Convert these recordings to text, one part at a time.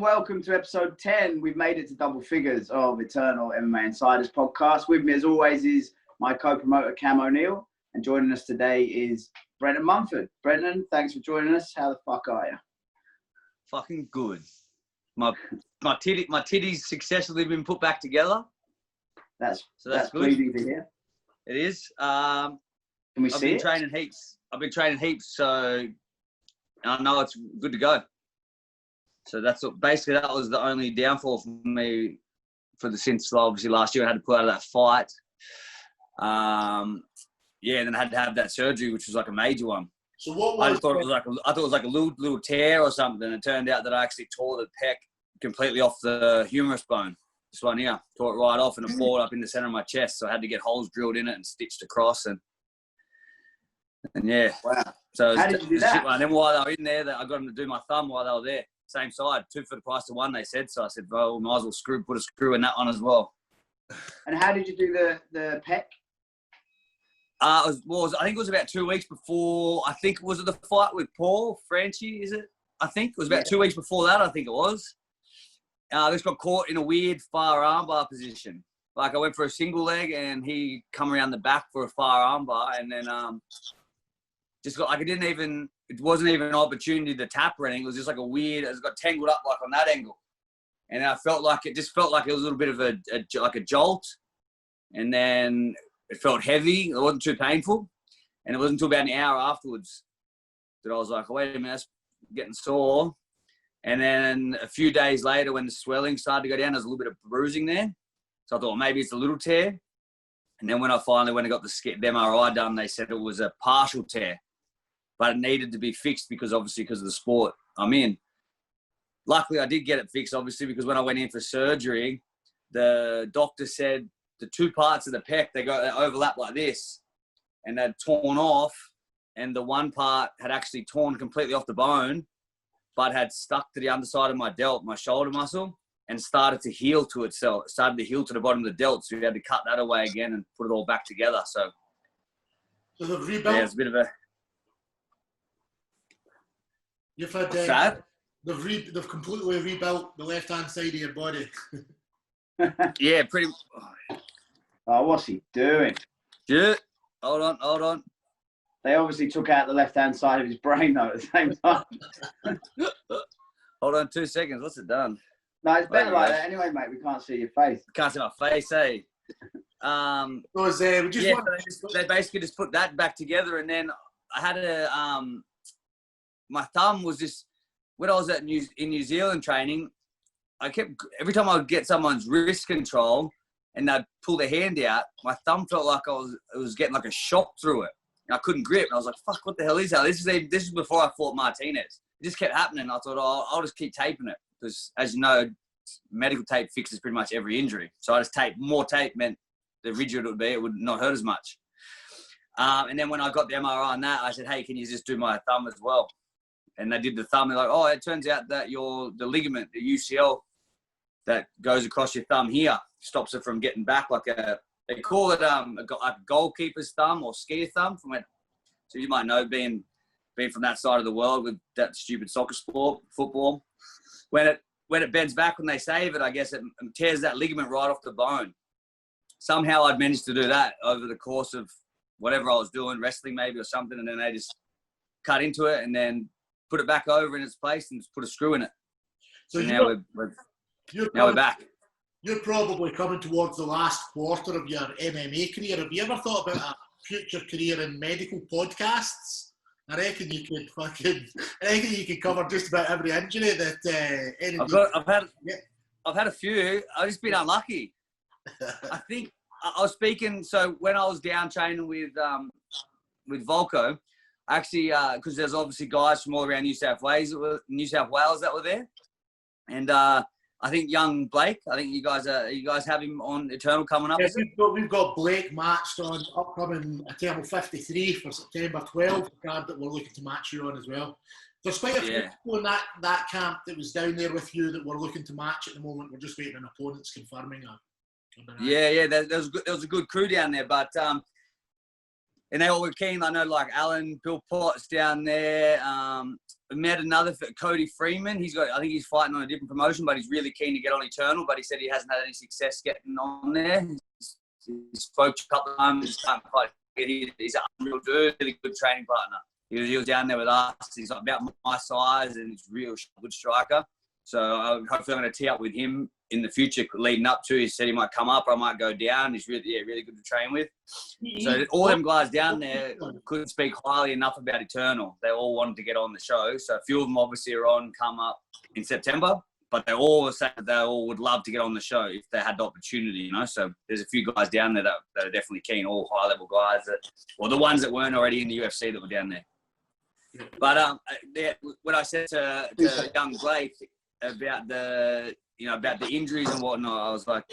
welcome to episode 10. We've made it to double figures of Eternal MMA Insiders podcast. With me, as always, is my co-promoter, Cam O'Neill. And joining us today is Brentin Mumford. Brentin, thanks for joining us. How the fuck are you? Fucking good. My titties successfully been put back together. That's good. Pleasing to hear. It is. Can we see it? I've been training heaps, so I know it's good to go. So basically that was the only downfall for me since obviously last year I had to pull out of that fight. And then I had to have that surgery, which was like a major one. So what I thought it was like a little tear or something. It turned out that I actually tore the pec completely off the humerus bone. This one here, tore it right off, and it balled up in the center of my chest. So I had to get holes drilled in it and stitched across, and yeah. Wow. So how did you do that? And then while they were in there, I got them to do my thumb while they were there. Same side, 2 for the price of 1, they said. So I said, well, might as well put a screw in that one as well. And how did you do the pec? I think it was about 2 weeks before. I think was it the fight with Paul Franchi? Is it? I think it was about 2 weeks before that. I think it was. I just got caught in a weird far armbar position. Like I went for a single leg, and he come around the back for a far armbar, and then just got like it wasn't even an opportunity to tap or anything. It was just like it got tangled up like on that angle, and I felt like it was a little bit of a jolt, and then it felt heavy. It wasn't too painful, and it wasn't until about an hour afterwards that I was like, oh, wait a minute, that's getting sore. And then a few days later, when the swelling started to go down, there was a little bit of bruising there. So I thought, well, maybe it's a little tear. And then when I got the MRI done, they said it was a partial tear, but it needed to be fixed because of the sport I'm in. Luckily, I did get it fixed, obviously, because when I went in for surgery, the doctor said the two parts of the pec, they overlap like this, and they'd torn off, and the one part had actually torn completely off the bone, but had stuck to the underside of my delt, my shoulder muscle, and started to heal to itself. It started to heal to the bottom of the delt, so we had to cut that away again and put it all back together. So they've rebuilt. Yeah, it's a bit of a. You've had they've completely rebuilt the left-hand side of your body. Yeah, pretty. Oh, what's he doing? Yeah. Hold on. They obviously took out the left-hand side of his brain, though, at the same time. Hold on 2 seconds. What's it done? No, it's better like that anyway, mate. We can't see your face. Can't see my face, eh? They basically just put that back together, and then I had my thumb was just, when I was in New Zealand training, every time I would get someone's wrist control and they'd pull their hand out, my thumb felt like it was getting like a shock through it. And I couldn't grip. And I was like, fuck, what the hell is that? This is before I fought Martinez. It just kept happening. I thought, I'll just keep taping it. Because as you know, medical tape fixes pretty much every injury. So I just taped. More tape meant the rigid it would be, it would not hurt as much. And then when I got the MRI on that, I said, hey, can you just do my thumb as well? And they did the thumb. They're like, oh, it turns out that the ligament, the UCL that goes across your thumb here, stops it from getting back like they call it a goalkeeper's thumb or skier thumb. So you might know, being from that side of the world with that stupid soccer sport, football. When it bends back when they save it, I guess it tears that ligament right off the bone. Somehow I'd managed to do that over the course of whatever I was doing, wrestling maybe or something, and then they just cut into it and then put it back over in its place and just put a screw in it. So now we're back. You're probably coming towards the last quarter of your MMA career. Have you ever thought about a future career in medical podcasts? I reckon you could cover just about every injury that I've had a few. I've just been unlucky. I think I was speaking. So when I was down training with Volko, actually, because there's obviously guys from all around New South Wales that were there, and I think young Blake. I think you guys have him on Eternal coming up. Yes, we've got Blake matched on upcoming Eternal 53 for September 12th, card that we're looking to match you on as well. There's quite a few people in that camp that was down there with you that we're looking to match at the moment. We're just waiting on opponents confirming. There was a good crew down there, but and they all were keen. I know like Alan, Bill Potts down there. We met another, Cody Freeman. I think he's fighting on a different promotion, but he's really keen to get on Eternal, but he said he hasn't had any success getting on there. He spoke a couple of times. He's an unreal dude, really good training partner. He was down there with us. He's about my size and he's a real good striker. So hopefully I'm going to tee up with him in the future leading up to. He said he might come up, I might go down. He's really good to train with. So all them guys down there couldn't speak highly enough about Eternal. They all wanted to get on the show. So a few of them obviously are on, come up in September. But they all said they all would love to get on the show if they had the opportunity, you know. So there's a few guys down there that are definitely keen, all high-level guys, or the ones that weren't already in the UFC that were down there. But when I said to young Blake about the injuries and whatnot, I was like,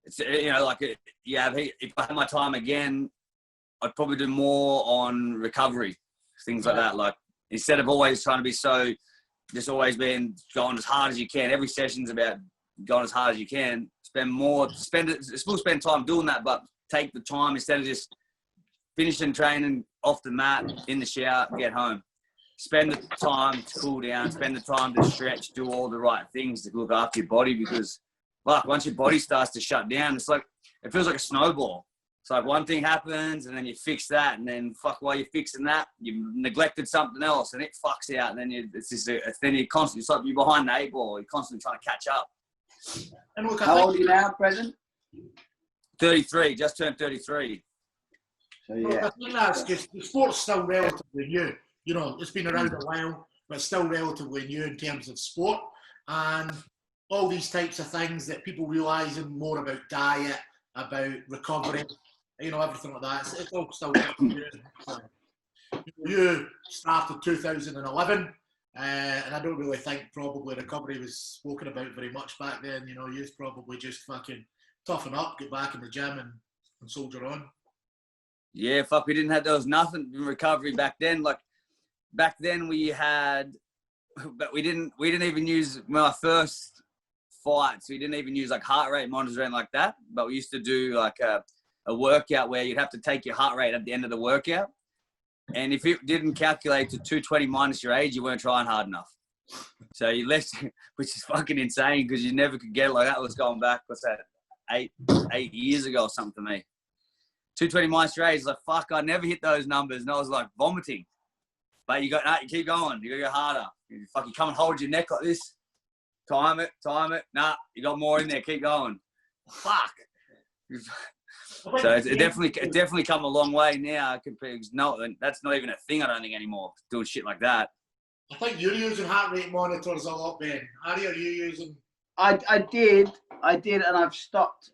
if I had my time again, I'd probably do more on recovery, things like that. Like instead of always trying to be just always being going as hard as you can. Every session's about going as hard as you can. Still spend time doing that, but take the time instead of just finishing training off the mat, in the shower, get home. Spend the time to cool down, spend the time to stretch, do all the right things to look after your body, because like once your body starts to shut down, it feels like a snowball. It's like one thing happens and then you fix that, and then while you're fixing that, you've neglected something else and it fucks out, and then you're constantly, it's like you're behind the 8 ball, you're constantly trying to catch up. And look, how old are you now, present? 33, just turned 33. So yeah. Look, I think that's just, the sport's still relatively new. You know, it's been around a while, but it's still relatively new in terms of sport. And all these types of things that people realising more about diet, about recovery, you know, everything like that. It's all still new. You started 2011, and I don't really think probably recovery was spoken about very much back then. You know, you probably just fucking toughen up, get back in the gym and soldier on. Yeah, there was nothing in recovery back then. Like back then we didn't even use, my first fights, we didn't even use like heart rate monitors or anything like that. But we used to do like a workout where you'd have to take your heart rate at the end of the workout. And if it didn't calculate to 220 minus your age, you weren't trying hard enough. So you left, which is fucking insane because you never could get it like that. Was going back, what's that, eight years ago or something for me. 220 minus your age, like, fuck, I never hit those numbers. And I was like vomiting. But you keep going. You got to go harder. You fucking come and hold your neck like this. Time it. Nah, you got more in there. Keep going. Fuck. So it definitely come a long way now. That's not even a thing, I don't think, anymore, doing shit like that. I think you're using heart rate monitors a lot, Ben. Ari, are you using? I did, and I've stopped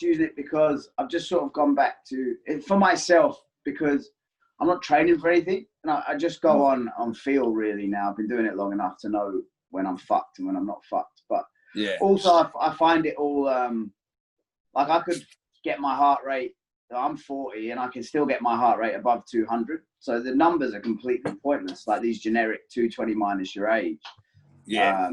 using it because I've just sort of gone back to it for myself, because I'm not training for anything, and I just go on feel really now. I've been doing it long enough to know when I'm fucked and when I'm not fucked. But yeah, also I find it all like I could get my heart rate. I'm 40 and I can still get my heart rate above 200. So the numbers are completely pointless. Like these generic 220 minus your age. Yeah.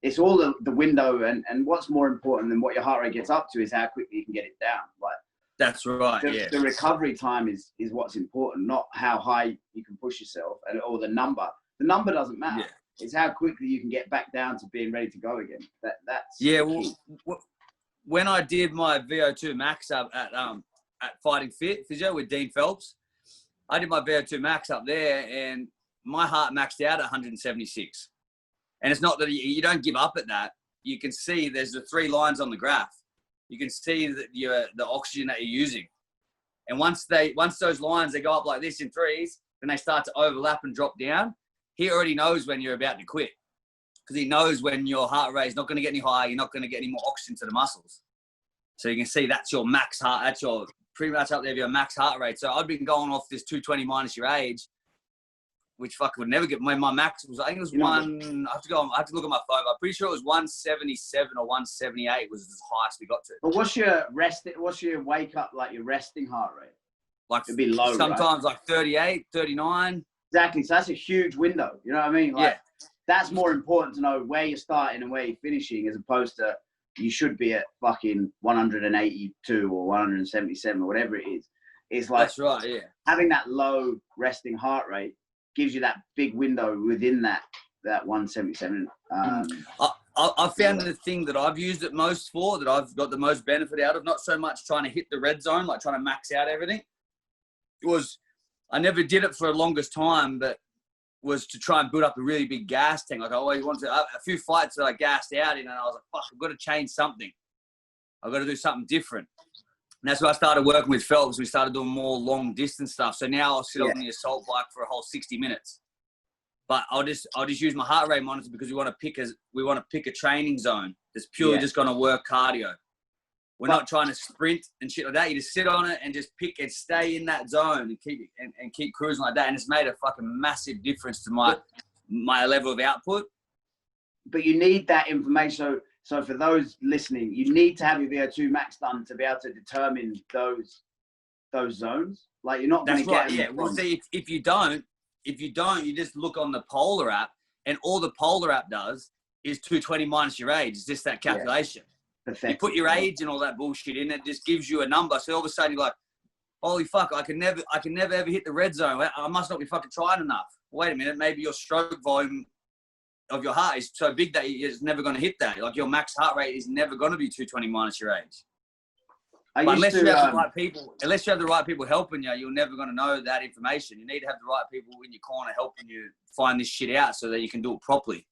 It's all the window, and what's more important than what your heart rate gets up to is how quickly you can get it down. Like that's right. The recovery time is what's important, not how high you can push yourself or the number. The number doesn't matter. Yeah. It's how quickly you can get back down to being ready to go again. That's when I did my VO2 max up at Fighting Fit Physio with Dean Phelps, I did my VO2 max up there, and my heart maxed out at 176. And it's not that you don't give up at that. You can see there's the 3 lines on the graph. You can see that the oxygen that you're using. And once those lines, they go up like this in 3s, then they start to overlap and drop down. He already knows when you're about to quit, because he knows when your heart rate is not going to get any higher. You're not going to get any more oxygen to the muscles. So you can see that's your max heart. That's your pretty much up there, your max heart rate. So I've been going off this 220 minus your age, which fuck would never get. When my max was, I think it was I have to look at my phone. I'm pretty sure it was 177 or 178 was the highest we got to. But what's your wake up, like your resting heart rate? Like it'd be low, sometimes, right? like 38, 39. Exactly. So that's a huge window. You know what I mean? Like, yeah. That's more important to know where you're starting and where you're finishing, as opposed to you should be at fucking 182 or 177 or whatever it is. is like that's right. Yeah, having that low resting heart rate gives you that big window within that 177. I found the thing that I've used it most for, that I've got the most benefit out of, not so much trying to hit the red zone, like trying to max out everything. It was, I never did it for the longest time, but was to try and build up a really big gas tank. Like I always wanted to, a few fights that I gassed out in, and I was like, fuck, I've got to change something. I've got to do something different. And that's why I started working with Phelps. We started doing more long distance stuff. So now I'll sit on the assault bike for a whole 60 minutes. But I'll just use my heart rate monitor because we want to pick a training zone that's purely just going to work cardio. We're not trying to sprint and shit like that. You just sit on it and just pick and stay in that zone and keep cruising like that. And it's made a fucking massive difference to my level of output. But you need that information. So for those listening, you need to have your VO2 max done to be able to determine those zones. Like you're not going to get. Yeah. Well, see, if you don't, you just look on the Polar app, and all the Polar app does is 220 minus your age. It's just that calculation. Yeah. You put your age and all that bullshit in, it just gives you a number. So all of a sudden you're like, holy fuck, I can never ever hit the red zone. I must not be fucking trying enough. Wait a minute, maybe your stroke volume of your heart is so big that it's never going to hit that. Like your max heart rate is never going to be 220 minus your age. Unless you have the right people helping you, you're never going to know that information. You need to have the right people in your corner helping you find this shit out so that you can do it properly.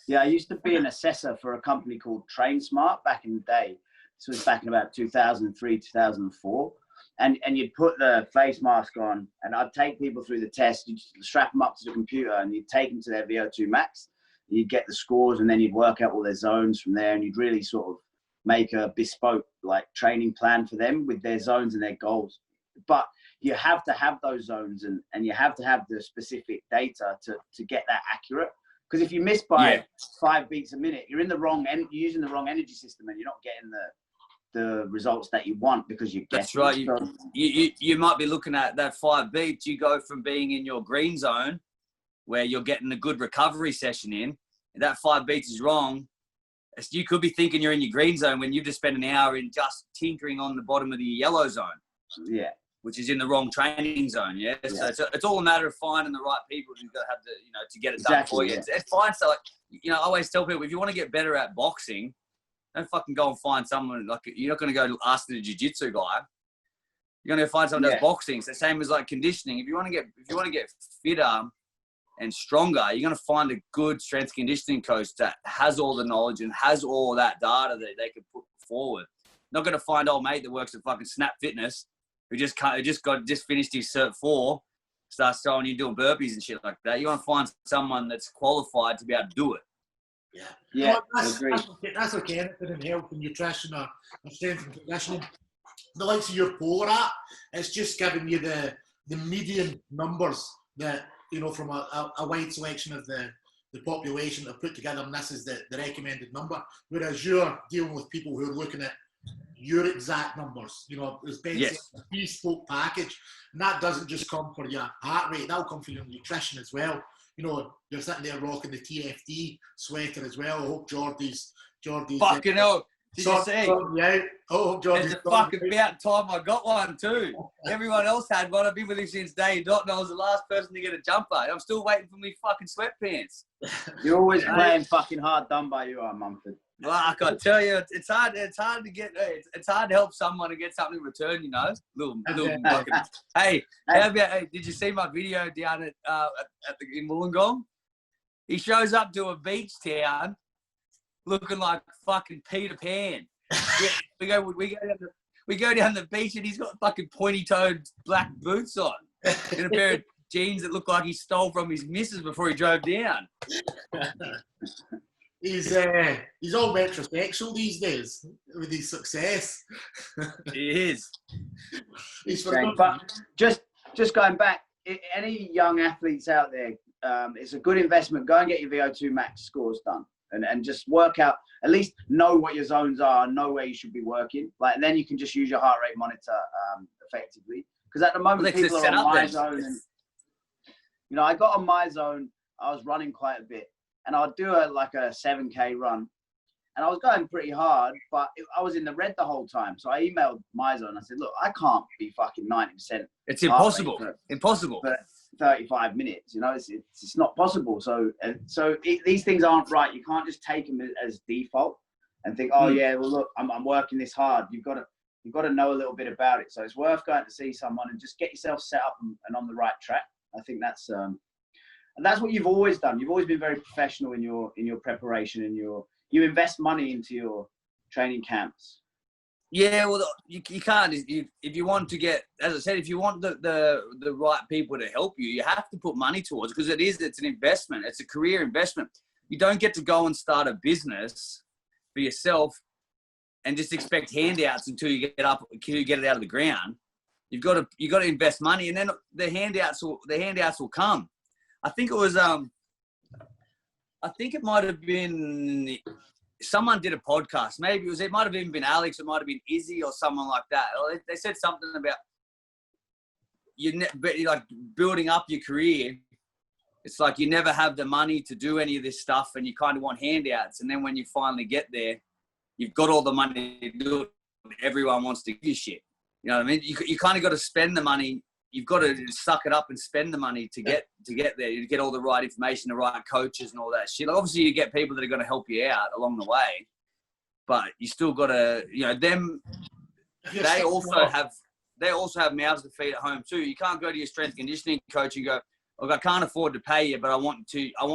Yeah, I used to be an assessor for a company called Train Smart back in the day. This was back in about 2003, 2004. And you'd put the face mask on, and I'd take people through the test. You'd strap them up to the computer, and you'd take them to their VO2 max. You'd get the scores, and then you'd work out all their zones from there, and you'd really sort of make a bespoke like training plan for them with their zones and their goals. But you have to have those zones, and you have to have the specific data to get that accurate. Because if you miss by 5 beats a minute, you're in the wrong you're using the wrong energy system, and you're not getting the results that you want because you're guessing. That's right. You might be looking at that 5 beats. You go from being in your green zone where you're getting a good recovery session in, and that 5 beats is wrong. You could be thinking you're in your green zone when you've just spent an hour in just tinkering on the bottom of the yellow zone. Yeah. Which is in the wrong training zone. Yeah. So it's all a matter of finding the right people who've got to have to get it done for you. Yeah. It's fine. So I always tell people, if you want to get better at boxing, don't fucking go and find someone you're not going to go to ask the jiu-jitsu guy. You're going to find someone that does boxing. It's the same as like conditioning. If you want to get fitter and stronger, you're going to find a good strength conditioning coach that has all the knowledge and has all that data that they can put forward. Not going to find old mate that works at fucking Snap Fitness who just finished his Cert 4, starts throwing you doing burpees and shit like that. You want to find someone that's qualified to be able to do it. Yeah, that's okay. Anything in health and nutrition or strength and conditioning, the likes of your Polar app, it's just giving you the median numbers that from a wide selection of the population that have put together, and this is the recommended number. Whereas you're dealing with people who are looking at your exact numbers. There's basically a bespoke package, and that doesn't just come for your heart rate. That'll come for your nutrition as well. You're sitting there rocking the TFD sweater as well. I hope Jordy's fucking hell. Did you see? Yeah. Oh, Jordy's it's fucking about time I got one too. Everyone else had one. I've been with him since day dot, and I was the last person to get a jumper. I'm still waiting for me fucking sweatpants. You're always playing fucking hard done by you, Mumford. Well, I can tell you, it's hard to get. It's hard to help someone to get something in return. Little fucking. Hey, did you see my video down in Wollongong? He shows up to a beach town, looking like fucking Peter Pan. We go down the beach, and he's got fucking pointy-toed black boots on and a pair of jeans that look like he stole from his missus before he drove down. He's all metrosexual these days with his success. He is. But just going back, any young athletes out there, it's a good investment. Go and get your VO2 max scores done, and just work out. At least know what your zones are, know where you should be working. And then you can just use your heart rate monitor effectively. Because at the moment, people are on my zone, and I got on my zone. I was running quite a bit. And I'll do a 7K run, and I was going pretty hard, but I was in the red the whole time. So I emailed Miser and I said, look, I can't be fucking 90%. It's impossible. Impossible. For 35 minutes, you know, it's not possible. So these things aren't right. You can't just take them as default and think, oh yeah, well look, I'm working this hard. You've got to know a little bit about it. So it's worth going to see someone and just get yourself set up and on the right track. I think that's what you've always done. You've always been very professional in your preparation and you invest money into your training camps. Yeah, well, you can't. If you want to get, as I said, if you want the right people to help you, you have to put money towards it because it's an investment. It's a career investment. You don't get to go and start a business for yourself and just expect handouts until you get it out of the ground. You've got to invest money, and then the handouts will come. I think it might have been. Someone did a podcast. Maybe it might have even been Alex. It might have been Izzy or someone like that. They said something about like building up your career. It's like you never have the money to do any of this stuff, and you kind of want handouts. And then when you finally get there, you've got all the money to do it. Everyone wants to give you shit. You know what I mean? You kind of got to spend the money. You've got to suck it up and spend the money to get there. You get all the right information, the right coaches and all that shit. Like obviously, you get people that are going to help you out along the way, but you still got to, them. They also have mouths to feed at home too. You can't go to your strength conditioning coach and go, "Look, I can't afford to pay you, but I want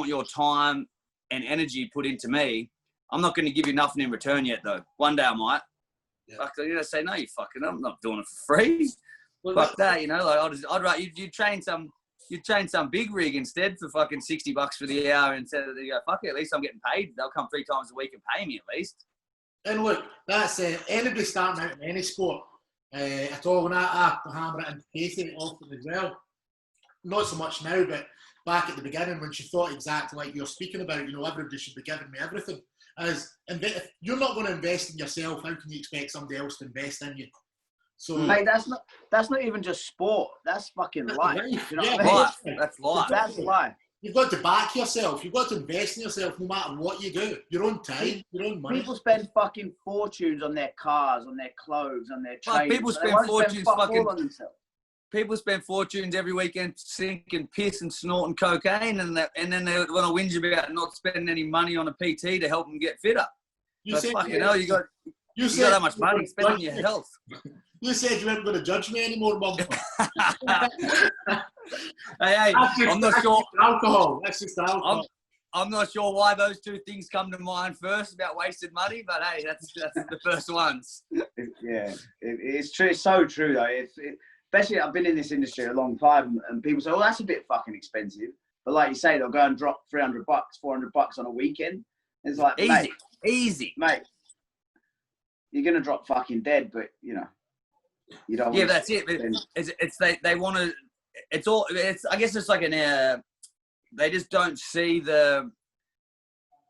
your time and energy put into me. I'm not going to give you nothing in return yet, though. One day I might." Yeah. Say no, I'm not doing it for free. Well, fuck that, like I'd rather you train some big rig instead for fucking $60 for the hour instead of you go, fuck it, at least I'm getting paid. They'll come 3 times a week and pay me at least. And look, that's anybody starting out in any sport at all. When I hammer it into Casey often as well. Not so much now, but back at the beginning when she thought exactly like you're speaking about, everybody should be giving me everything. If you're not going to invest in yourself, how can you expect somebody else to invest in you? So, mate, that's not even just sport. That's fucking life. You know what I mean? That's life. That's life. You've got to back yourself. You've got to invest in yourself no matter what you do. Your own time, your own money. People spend fucking fortunes on their cars, on their clothes, on their trainers. People spend fortunes on themselves. People spend fortunes every weekend sinking piss and snorting cocaine, and then they want to whinge about not spending any money on a PT to help them get fitter. You got that much money, spend on your health. You said you weren't going to judge me anymore, Mumford. Hey, I'm not sure. Alcohol. That's just alcohol. I'm not sure why those two things come to mind first about wasted money, but hey, that's the first ones. Yeah, it's true. It's so true though. Especially I've been in this industry a long time, and people say, "Oh, that's a bit fucking expensive." But like you say, they'll go and drop $300, $400 on a weekend. It's like easy, mate. You're gonna drop fucking dead, but you don't. Yeah, that's it. It's they want to. It's all. I guess it's like they just don't see the.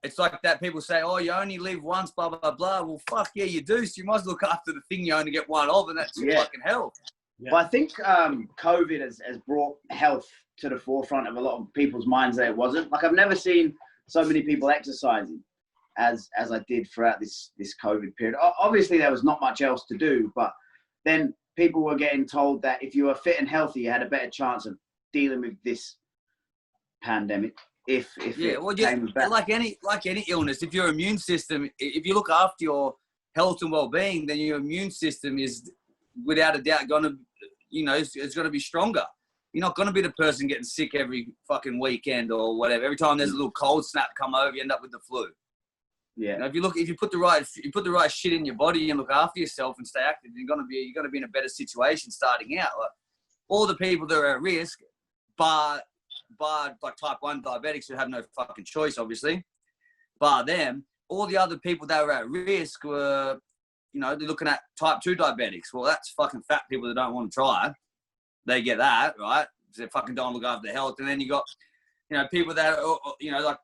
It's like that people say, "Oh, you only live once," blah blah blah. Well, fuck yeah, you do. So you must look after the thing you only get one of, and that's your fucking health. Yeah. But I think COVID has brought health to the forefront of a lot of people's minds that it wasn't. Like I've never seen so many people exercising as I did throughout this COVID period. Obviously, there was not much else to do, but then people were getting told that if you were fit and healthy, you had a better chance of dealing with this pandemic. Like any illness, if your immune system, if you look after your health and well-being, then your immune system is without a doubt going to, it's going to be stronger. You're not going to be the person getting sick every fucking weekend or whatever. Every time there's a little cold snap come over, you end up with the flu. Yeah. If you put the right shit in your body and look after yourself and stay active, you're gonna be in a better situation starting out. Like all the people that are at risk, bar like type 1 diabetics who have no fucking choice, obviously. Bar them, all the other people that were at risk were, they're looking at type 2 diabetics. Well, that's fucking fat people that don't want to try. They get that, right? They fucking don't look after their health. And then you got, people that are, like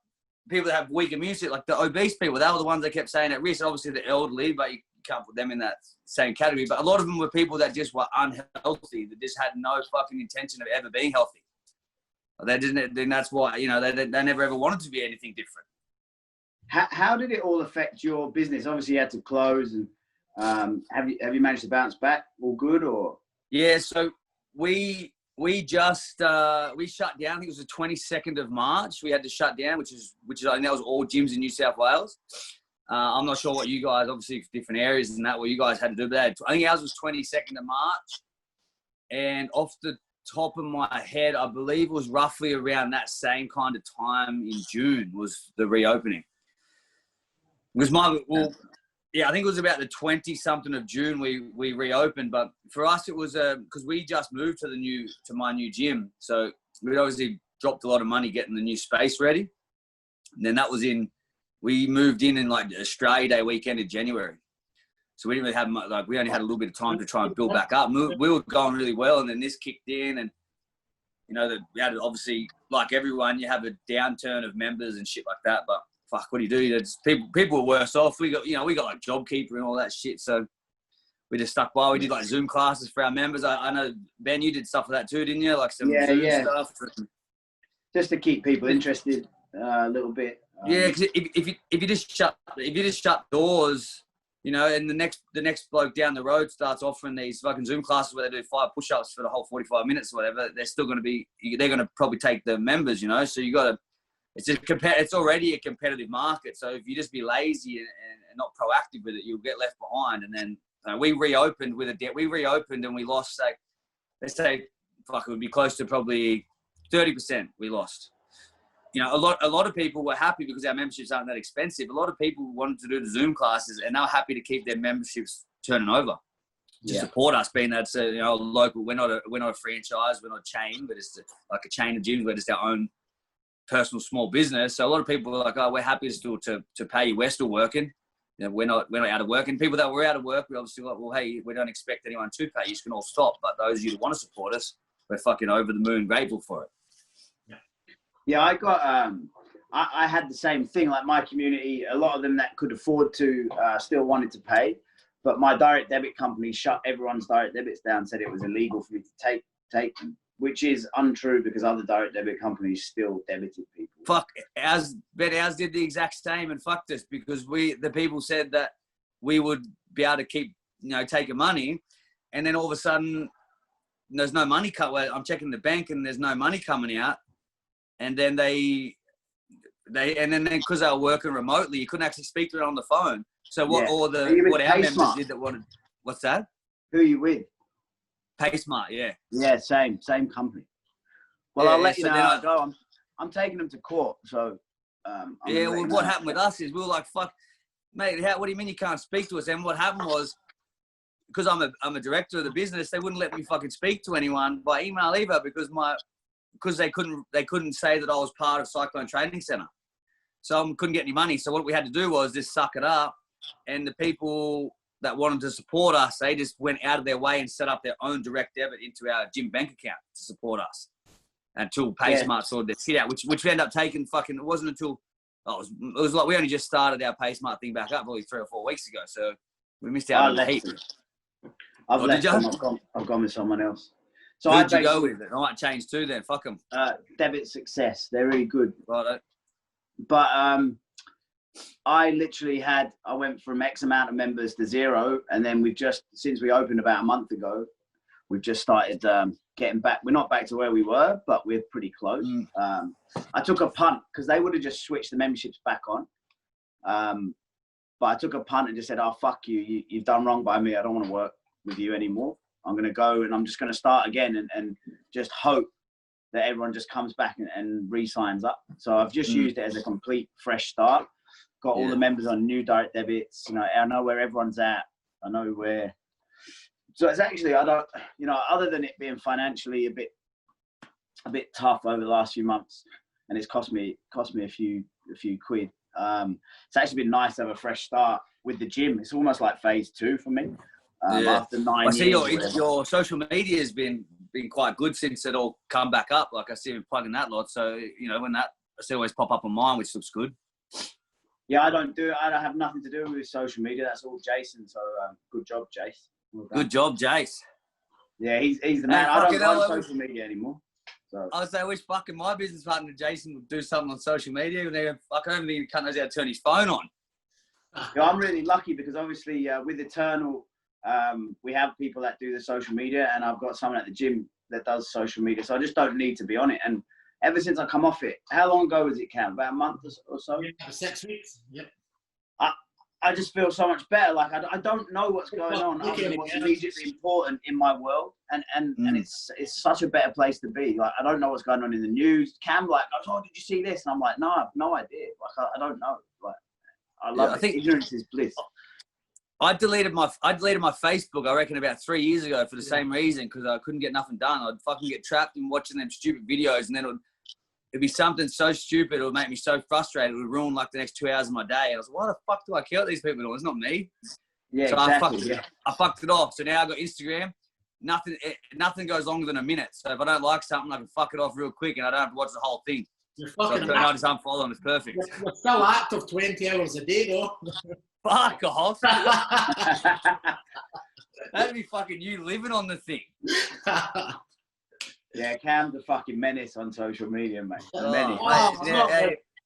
people that have weak immune system, like the obese people, they were the ones that kept saying at risk. Obviously the elderly, but you can't put them in that same category. But a lot of them were people that just were unhealthy, that just had no fucking intention of ever being healthy. They didn't, then that's why, they never ever wanted to be anything different. How did it all affect your business? Obviously, you had to close, and have you managed to bounce back? All good, or? Yeah, so we just we shut down. I think it was the 22nd of March. We had to shut down, which is I think that was all gyms in New South Wales. I'm not sure what you guys, obviously different areas and that, what you guys had to do. But I think ours was 22nd of March, and off the top of my head, I believe it was roughly around that same kind of time in June was the reopening. Because I think it was about the 20-something of June we reopened. But for us, it was because we just moved to my new gym, so we obviously dropped a lot of money getting the new space ready. And then we moved in like Australia Day weekend in January, so we didn't really have much, we only had a little bit of time to try and build back up. We were going really well, and then this kicked in, and we had obviously, like everyone, you have a downturn of members and shit like that. But fuck, what do you do? People were worse off. We got like JobKeeper and all that shit. So we just stuck by. We did like Zoom classes for our members. I know, Ben, you did stuff like that too, didn't you? Like some Zoom stuff. Just to keep people interested a little bit. Yeah, because if you just shut doors, and the next bloke down the road starts offering these fucking Zoom classes where they do 5 push-ups for the whole 45 minutes or whatever, they're going to probably take the members, So you got to. It's already a competitive market. So if you just be lazy and not proactive with it, you'll get left behind. And then we reopened with a debt. We reopened and we lost, let's say, it would be close to probably 30% we lost. A lot of people were happy because our memberships aren't that expensive. A lot of people wanted to do the Zoom classes, and they were happy to keep their memberships turning over to support us, being that it's a local. We're not a franchise. We're not a chain, but it's like a chain of gyms. We're just our own personal small business. So a lot of people were like, "Oh, we're happy still to pay you. We're still working. We're not out of work." And people that were out of work, we obviously like, "Well, hey, we don't expect anyone to pay. You can all stop." But those of you that want to support us, we're fucking over the moon grateful for it. Yeah, I got. I had the same thing. Like my community, a lot of them that could afford to still wanted to pay, but my direct debit company shut everyone's direct debits down. Said it was illegal for me to take them, which is untrue because other direct debit companies still debited people. Fuck, ours did the exact same and fucked us because the people said that we would be able to keep taking money, and then all of a sudden there's no money cut. I'm checking the bank and there's no money coming out. And then because they were working remotely, you couldn't actually speak to it on the phone. So what our members did that wanted, what's that? Who are you with? PaySmart, yeah. Yeah, same company. Well, I'll let you know how I go. I'm taking them to court, so. What happened with us is we were like, fuck, mate, what do you mean you can't speak to us? And what happened was, because I'm a director of the business, they wouldn't let me fucking speak to anyone by email either because they couldn't say that I was part of Cyclone Training Centre. So I couldn't get any money. So what we had to do was just suck it up. And the people that wanted to support us, they just went out of their way and set up their own direct debit into our gym bank account to support us until PaySmart sorted their shit out, which we ended up taking it wasn't until, it was like we only just started our PaySmart thing back up probably 3 or 4 weeks ago. So we missed out on the heat. I've gone with someone else. So who'd you go with? I might change too then. Fuck them. Debit Success. They're really good. Right. But I literally I went from X amount of members to 0. And then since we opened about a month ago, we've just started getting back. We're not back to where we were, but we're pretty close. I took a punt because they would have just switched the memberships back on. But I took a punt and just said, "Oh, fuck you. You've done wrong by me. I don't want to work with you anymore. I'm going to go and I'm just going to start again and just hope that everyone just comes back and re-signs up." So I've just used it as a complete fresh start. Got all the members on new direct debits. I know where everyone's at. I know where. So it's actually, other than it being financially a bit tough over the last few months, and it's cost me a few quid. It's actually been nice to have a fresh start with the gym. It's almost like phase 2 for me. After 9 years. I see your social media has been quite good since it all come back up. Like I see you plugging that lot. So, when I see always pop up on mine, which looks good. Yeah, I don't have nothing to do with social media. That's all Jason. So good job, Jace. Well good job, Jace. Yeah, he's the man. I don't like social media anymore. So I was saying, I wish fucking my business partner Jason would do something on social media. And I don't think he knows how to turn his phone on. yeah, I'm really lucky because obviously with Eternal, we have people that do the social media, and I've got someone at the gym that does social media. So I just don't need to be on it. And ever since I come off it, how long ago was it, Cam? About a month or so? Yeah, 6 weeks. Yep. I just feel so much better. Like I don't know what's going on other than what's immediately important in my world, and it's such a better place to be. Like I don't know what's going on in the news. Cam like, oh, did you see this? And I'm like, no, I have no idea. Like I don't know. Like I love it. I think ignorance is bliss. I deleted my Facebook, I reckon, about 3 years ago for the same reason, because I couldn't get nothing done. I'd fucking get trapped in watching them stupid videos, and then it'd be something so stupid, it would make me so frustrated, it would ruin like the next 2 hours of my day. And I was like, why the fuck do I care what these people do? It's not me. Yeah, so exactly. I fucked it off. So now I've got Instagram. Nothing goes longer than a minute. So if I don't like something, I can fuck it off real quick and I don't have to watch the whole thing. So I just unfollow them. It's perfect. You're still active 20 hours a day, though. Fuck off. That'd be fucking you living on the thing. Yeah, Cam's a fucking menace on social media, mate. A menace.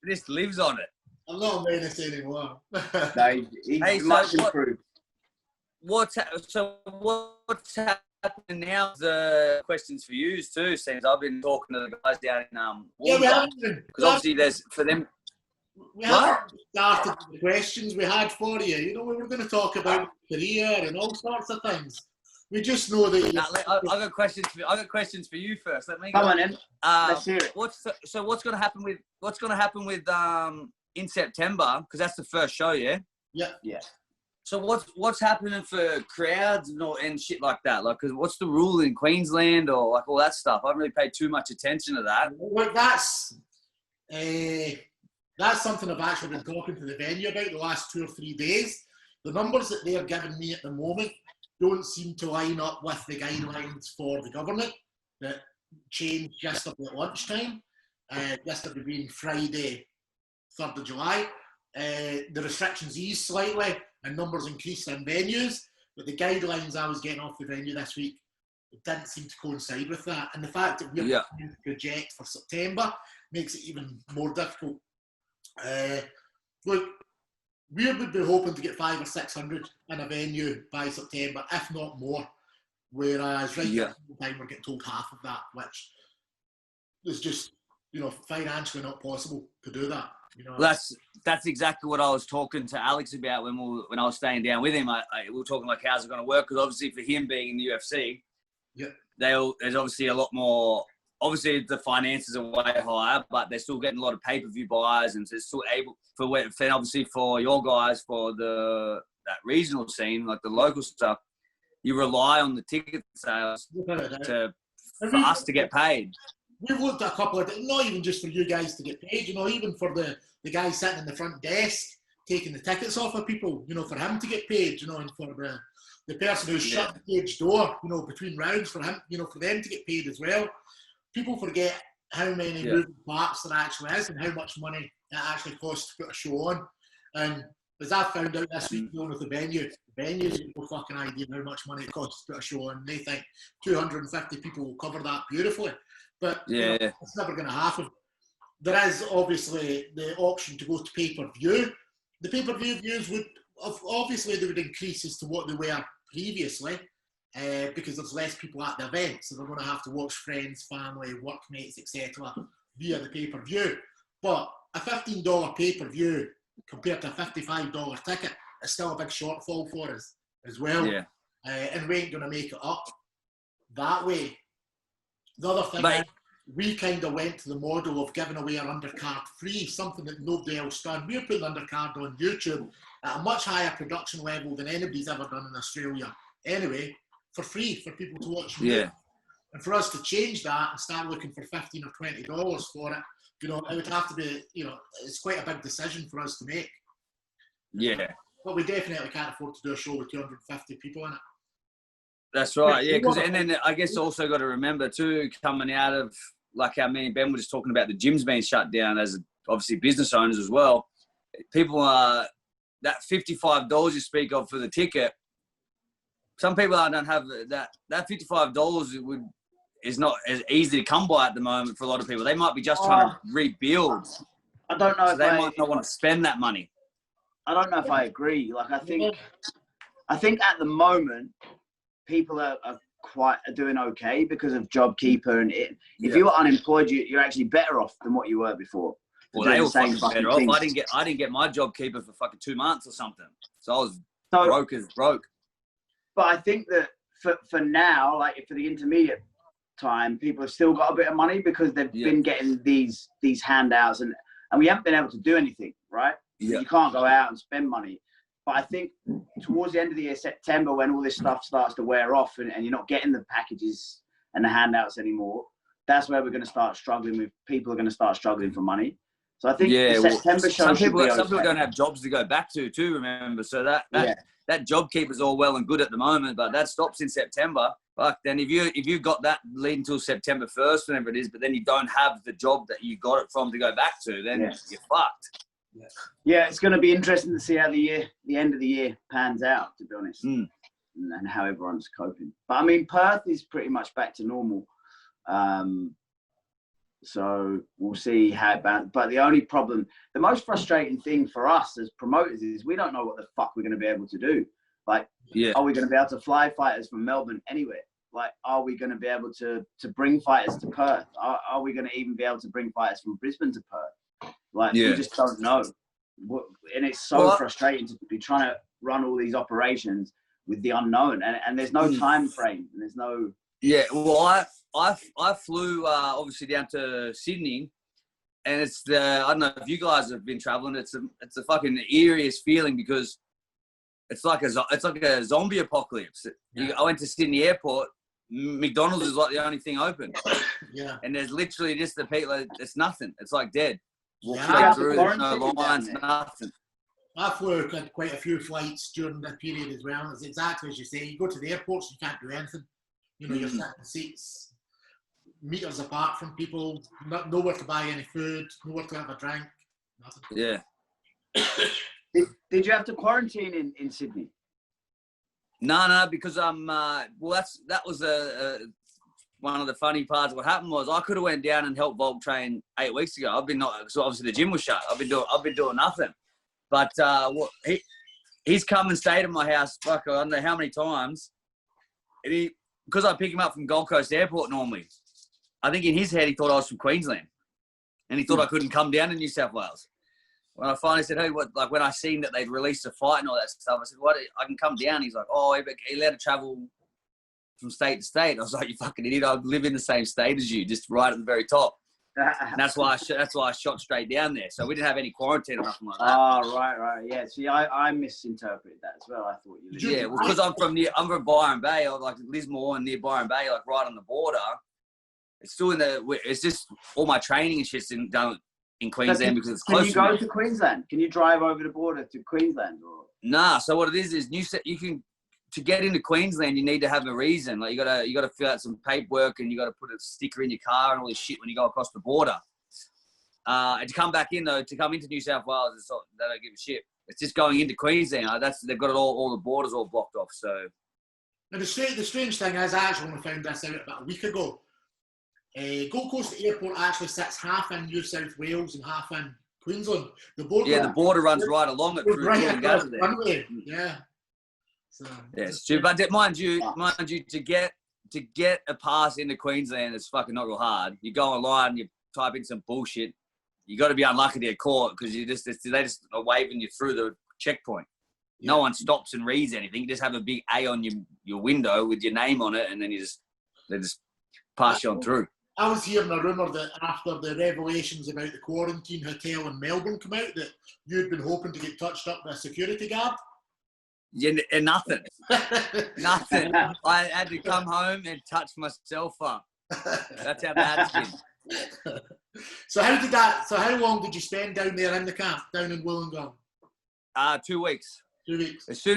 He just lives on it. I'm not a menace anymore. No, he's much improved. What's happening now? The questions for you too, since I've been talking to the guys down in because obviously there's for them. We haven't started the questions we had for you. You know, we were going to talk about career and all sorts of things. We just know that. I got questions. I got questions for you first. Let me come on in. Let's hear it. What's going to happen with in September? Because that's the first show, yeah. Yeah. So what's happening for crowds and shit like that? Like, cause what's the rule in Queensland or like all that stuff? I haven't really paid too much attention to that. Well, that's something I've actually been talking to the venue about the last 2 or 3 days. The numbers that they're giving me at the moment don't seem to line up with the guidelines for the government that changed yesterday at lunchtime. Yesterday being Friday, 3rd of July. The restrictions eased slightly and numbers increased in venues, but the guidelines I was getting off the venue this week didn't seem to coincide with that. And the fact that we're trying to project for September makes it even more difficult. Look, we would be hoping to get 500 or 600 in a venue by September, if not more. Whereas right now, time we're getting told half of that, which is just, financially not possible to do that. That's exactly what I was talking to Alex about when I was staying down with him. We were talking like, how's it going to work? Because obviously for him being in the UFC, there's obviously a lot more. Obviously the finances are way higher, but they're still getting a lot of pay-per-view buyers, and they're still able obviously for your guys for that regional scene, like the local stuff. You rely on the ticket sales for us to get paid. We've looked at a couple of, not even just for you guys to get paid, even for the guy sitting in the front desk taking the tickets off of people, for him to get paid, and for the person who's shut the cage door, between rounds for him, for them to get paid as well. People forget how many moving parts there actually is and how much money it actually costs to put a show on. And as I found out this week dealing with the venues have no fucking idea how much money it costs to put a show on. They think 250 people will cover that beautifully. But it's never going to happen. There is obviously the option to go to pay-per-view. The pay-per-view views would increase as to what they were previously because there's less people at the event, so they're going to have to watch friends, family, workmates, etc. via the pay-per-view. But a $15 pay-per-view compared to a $55 ticket is still a big shortfall for us as well. Yeah. And we ain't going to make it up that way. The other thing is, we kind of went to the model of giving away our undercard free, something that nobody else done. We're putting undercard on YouTube at a much higher production level than anybody's ever done in Australia. Anyway, for free for people to watch. Yeah. And for us to change that and start looking for $15 or $20 for it, it would have to be, it's quite a big decision for us to make. Yeah. But we definitely can't afford to do a show with 250 people in it. That's right, yeah. And then I guess also got to remember too, coming out of like how me and Ben were just talking about the gyms being shut down as obviously business owners as well. People are that $55 you speak of for the ticket. Some people don't have that $55 is not as easy to come by at the moment for a lot of people. They might be just trying to rebuild. I don't know so if they might not want to spend that money. I don't know if I agree. Like, I think at the moment, people are doing okay because of JobKeeper, and if you were unemployed, you're actually better off than what you were before. Well, they were fucking better off. I didn't get my JobKeeper for fucking 2 months or something, so I was broke as broke. But I think that for now, like for the intermediate time, people have still got a bit of money because they've been getting these handouts, and we haven't been able to do anything, right? Yeah. You can't go out and spend money. But I think towards the end of the year, September, when all this stuff starts to wear off and you're not getting the packages and the handouts anymore, that's where we're going to start struggling. People are going to start struggling for money. So I think the September show some people don't have jobs to go back to too, remember? So that JobKeeper's all well and good at the moment, but that stops in September. Fuck, then if you got that leading until September 1st, whenever it is, but then you don't have the job that you got it from to go back to, then you're fucked. Yeah, it's going to be interesting to see how the end of the year pans out, to be honest, and how everyone's coping. But I mean, Perth is pretty much back to normal, so we'll see how it bounces. But the only problem, the most frustrating thing for us as promoters is we don't know what the fuck we're going to be able to do. Like, are we going to be able to fly fighters from Melbourne anywhere? Like, are we going to be able to bring fighters to Perth? Are we going to even be able to bring fighters from Brisbane to Perth? Like, we just don't know. And it's so frustrating to be trying to run all these operations with the unknown. And there's no time frame. And there's no... Yeah, well, I flew, obviously, down to Sydney. And it's I don't know if you guys have been traveling. It's the fucking eeriest feeling because it's like a zombie apocalypse. I went to Sydney Airport. McDonald's is like the only thing open. Yeah. And there's literally just the people. It's nothing. It's like dead. Walk through. There's no lines. Nothing. I flew quite a few flights during that period as well. It's exactly as you say. You go to the airports, you can't do anything. You know, you're sitting in seats meters apart from people. Nowhere to buy any food. Nowhere to have a drink. Nothing. Yeah. Did you have to quarantine in Sydney? No, because that was one of the funny parts. What happened was I could have went down and helped Volk train 8 weeks ago. So obviously the gym was shut. I've been doing nothing. But he's come and stayed at my house. Fuck, I don't know how many times. And because I pick him up from Gold Coast Airport normally. I think in his head he thought I was from Queensland, and he thought I couldn't come down to New South Wales. When I finally said, hey, when I seen that they'd released a fight and all that stuff, I said, what? I can come down. He's like, oh, he allowed to travel from state to state. I was like, you fucking idiot. I live in the same state as you, just right at the very top. And that's why I shot straight down there. So we didn't have any quarantine or nothing like that. Oh, right. Yeah. See, I misinterpreted that as well. I thought you did. Yeah, well, because I'm from Byron Bay, like Lismore and near Byron Bay, like right on the border. It's still it's just all my training and shit's done in Queensland because it's close. Can you go to Queensland? Can you drive over the border to Queensland? Or? Nah. So what it is to get into Queensland, you need to have a reason. Like you gotta fill out some paperwork and you gotta put a sticker in your car and all this shit when you go across the border. And to come back in though, to come into New South Wales, they don't give a shit. It's just going into Queensland. They've got it all the borders all blocked off. So. Now the strange thing is, I actually only found this out about a week ago. Gold Coast Airport actually sits half in New South Wales and half in Queensland. The border runs right along it through runway. Yeah. So, yeah, it's true. But mind you, to get a pass into Queensland, it's fucking not real hard. You go online, you type in some bullshit. You got to be unlucky to get caught because they just are waving you through the checkpoint. Yeah. No one stops and reads anything. You just have a big A on your window with your name on it, and then they just pass you on through. I was hearing a rumour that after the revelations about the quarantine hotel in Melbourne come out, that you'd been hoping to get touched up by a security guard. Yeah, and nothing. Nothing. I had to come home and touch myself up. That's how bad it's been. So how long did you spend down there in the camp, down in Wollongong? 2 weeks. 2 weeks. As soon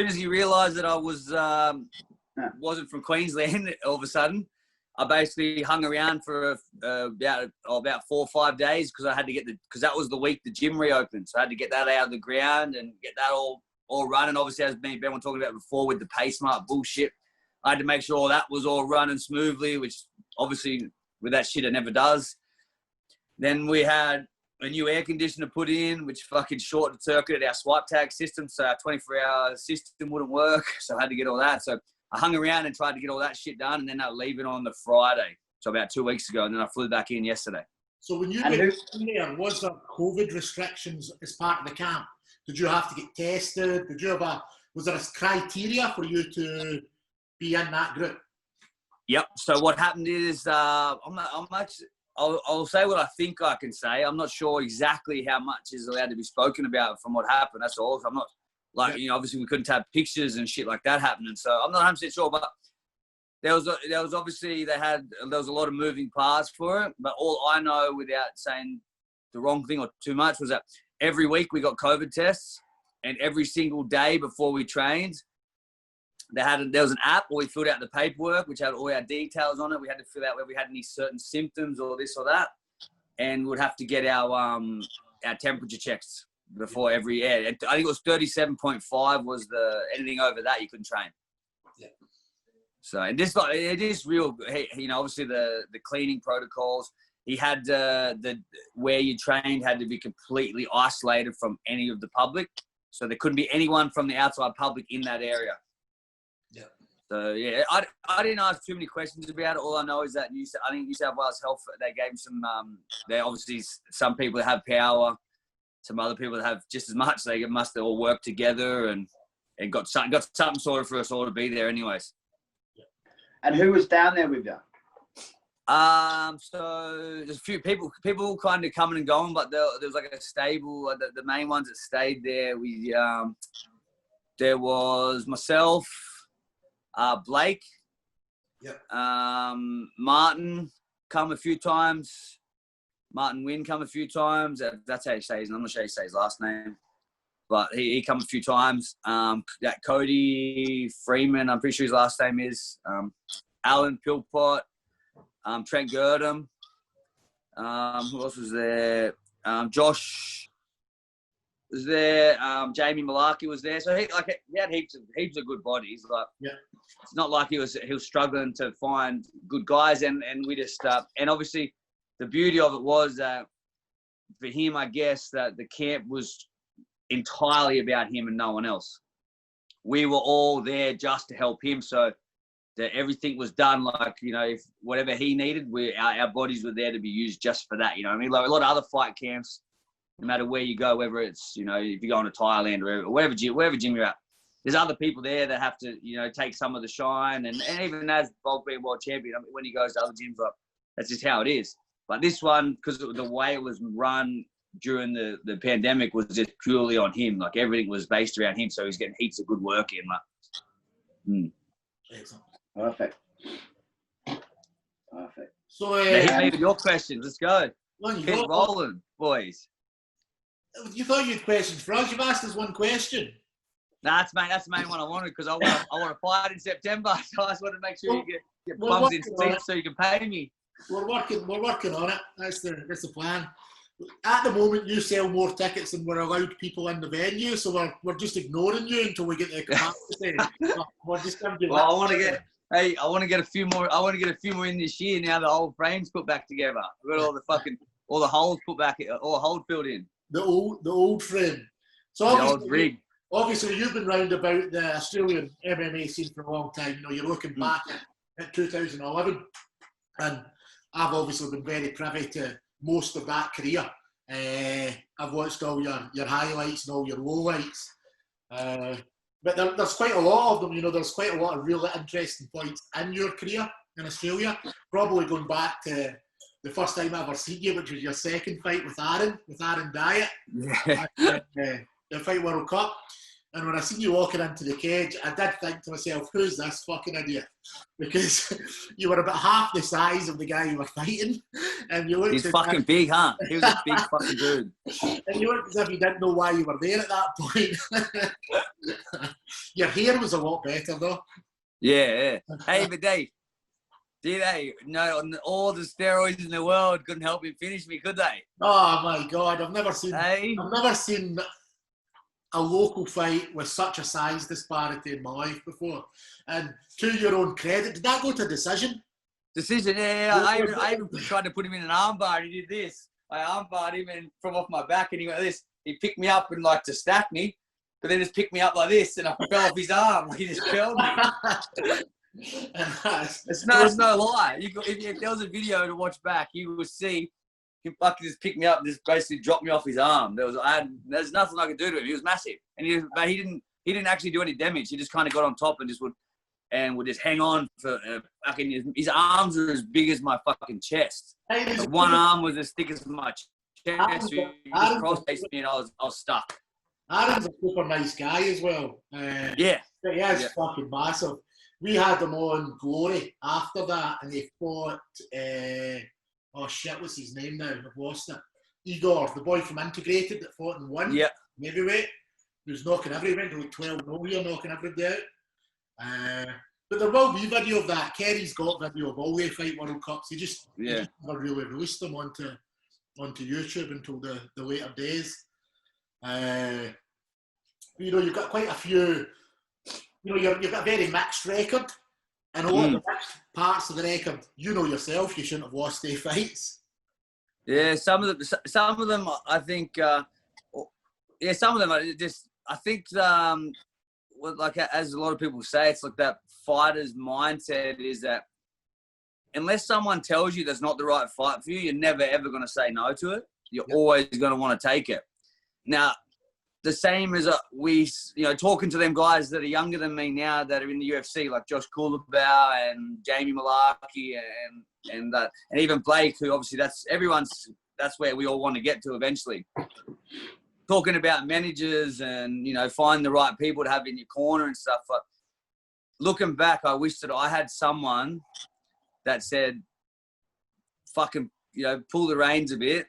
as he realised that I wasn't from Queensland, all of a sudden, I basically hung around for about 4 or 5 days because I had to because that was the week the gym reopened. So I had to get that out of the ground and get that all running. Obviously, as Ben was talking about before with the PaceMart bullshit, I had to make sure that was all running smoothly, which obviously with that shit it never does. Then we had a new air conditioner put in, which fucking short-circuited our swipe tag system, so our 24-hour system wouldn't work. So I had to get all that. So I hung around and tried to get all that shit done, and then I was leaving on the Friday, so about 2 weeks ago, and then I flew back in yesterday. So when you went in there, was there COVID restrictions as part of the camp? Did you have to get tested? Was there a criteria for you to be in that group? Yep. So what happened is, I'll say what I think I can say. I'm not sure exactly how much is allowed to be spoken about from what happened. That's all. So I'm not obviously we couldn't have pictures and shit like that happening. So I'm not 100% sure, but there was obviously there was a lot of moving parts for it. But all I know, without saying the wrong thing or too much, was that every week we got COVID tests, and every single day before we trained, there was an app where we filled out the paperwork, which had all our details on it. We had to fill out whether we had any certain symptoms or this or that, and we'd have to get our temperature checks before every air. I think it was 37.5 was anything over that you couldn't train. Yeah. So it is real. Obviously the cleaning protocols. He had where you trained had to be completely isolated from any of the public, so there couldn't be anyone from the outside public in that area. Yeah. So yeah, I didn't ask too many questions about it. All I know is that New South Wales Health, they gave some. They obviously some people that have power, some other people that have just as much. They must all work together and got something sorted for us all to be there, anyways. Yeah. And who was down there with you? So there's a few people kind of coming and going, but there was like a stable. The main ones that stayed there, there was myself, Blake, yep. Martin come a few times, Martin Wynn come a few times. That's how you say his name. I'm not sure how you say his last name, but he come a few times. That Cody Freeman, I'm pretty sure his last name is, Alan Philpott. Trent Girdham. Who else was there? Josh was there. Jamie Malarkey was there. So he had heaps of good bodies. Like, yeah. It's not like he was struggling to find good guys, and we just and obviously the beauty of it was that for him, I guess that the camp was entirely about him and no one else. We were all there just to help him. So that everything was done like, if whatever he needed, our bodies were there to be used just for that, I mean? Like a lot of other fight camps, no matter where you go, whether it's, if you're going to Thailand or wherever gym you're at, there's other people there that have to, take some of the shine. And even as Bob being world champion, when he goes to other gyms, like, that's just how it is. But this one, because the way it was run during the pandemic was just purely on him. Like everything was based around him. So he's getting heaps of good work in. Excellent. Perfect. So, hit me with your questions. Let's go. Keep rolling, boys. You thought you had questions for us. You've asked us one question. Nah, that's the main one I wanted because I want to fight in September. So I just want to make sure you get bums in seats so you can pay me. We're working on it. That's the plan. At the moment, you sell more tickets than we're allowed people in the venue, so we're just ignoring you until we get the capacity. We're just going to do I want to get a few more. I want to get a few more in this year. Now the old frames put back together. We've got all the holes put back, all holes filled in. The old frame. So the old rig. Obviously, you've been round about the Australian MMA scene for a long time. You're looking back at 2011, and I've obviously been very privy to most of that career. I've watched all your highlights and all your lowlights. But there's quite a lot of them, there's quite a lot of really interesting points in your career in Australia. Probably going back to the first time I ever seen you, which was your second fight with Aaron Dyatt. Yeah. The Fight World Cup. And when I seen you walking into the cage, I did think to myself, who's this fucking idiot? Because you were about half the size of the guy you were fighting. And you looked He's fucking big, huh? He was a big fucking dude. And you looked as if you didn't know why you were there at that point. Your hair was a lot better, though. Yeah. Hey, but Dave, no, all the steroids in the world couldn't help him finish me, could they? Oh, my God. I've never seen... a local fight with such a size disparity in my life before. And to your own credit, did that go to decision? Decision, yeah. I even tried to put him in an armbar, and he did this. I armbarred him and from off my back, and he went like this. He picked me up and like to stack me, but then just picked me up like this, and I fell off his arm. He just fell me. It's no lie. If there was a video to watch back, you would see him fucking just pick me up and just basically drop me off his arm. There's nothing I could do to him. He was massive, and but he didn't actually do any damage. He just kind of got on top and would just hang on for fucking. His arms are as big as my fucking chest. One arm was as thick as my chest. He just cross-faced me, and I was stuck. Aaron's a super nice guy as well. Yeah, he is fucking massive. We had him on Glory after that, and they fought. Oh shit, what's his name now? I've lost it. Igor, the boy from Integrated that fought and won. Yeah. Heavyweight. He was knocking everybody, like 12-0 here, knocking everybody out. But there will be video of that. Kerry's got video of all the Fight World Cups. He just never really released them onto YouTube until the later days. You've got quite a few. You've got a very mixed record. And a lot of the mixed parts of the record, you know yourself, you shouldn't have lost their fights. Yeah, some of them, I think. Some of them are just. I think, like as a lot of people say, it's like that fighter's mindset is that unless someone tells you that's not the right fight for you, you're never ever going to say no to it. You're always going to want to take it. Now, the same as talking to them guys that are younger than me now that are in the UFC, like Josh Kulabau and Jamie Malarkey and even Blake, who obviously that's where we all want to get to eventually. Talking about managers and, find the right people to have in your corner and stuff. But looking back, I wish that I had someone that said, fucking, pull the reins a bit.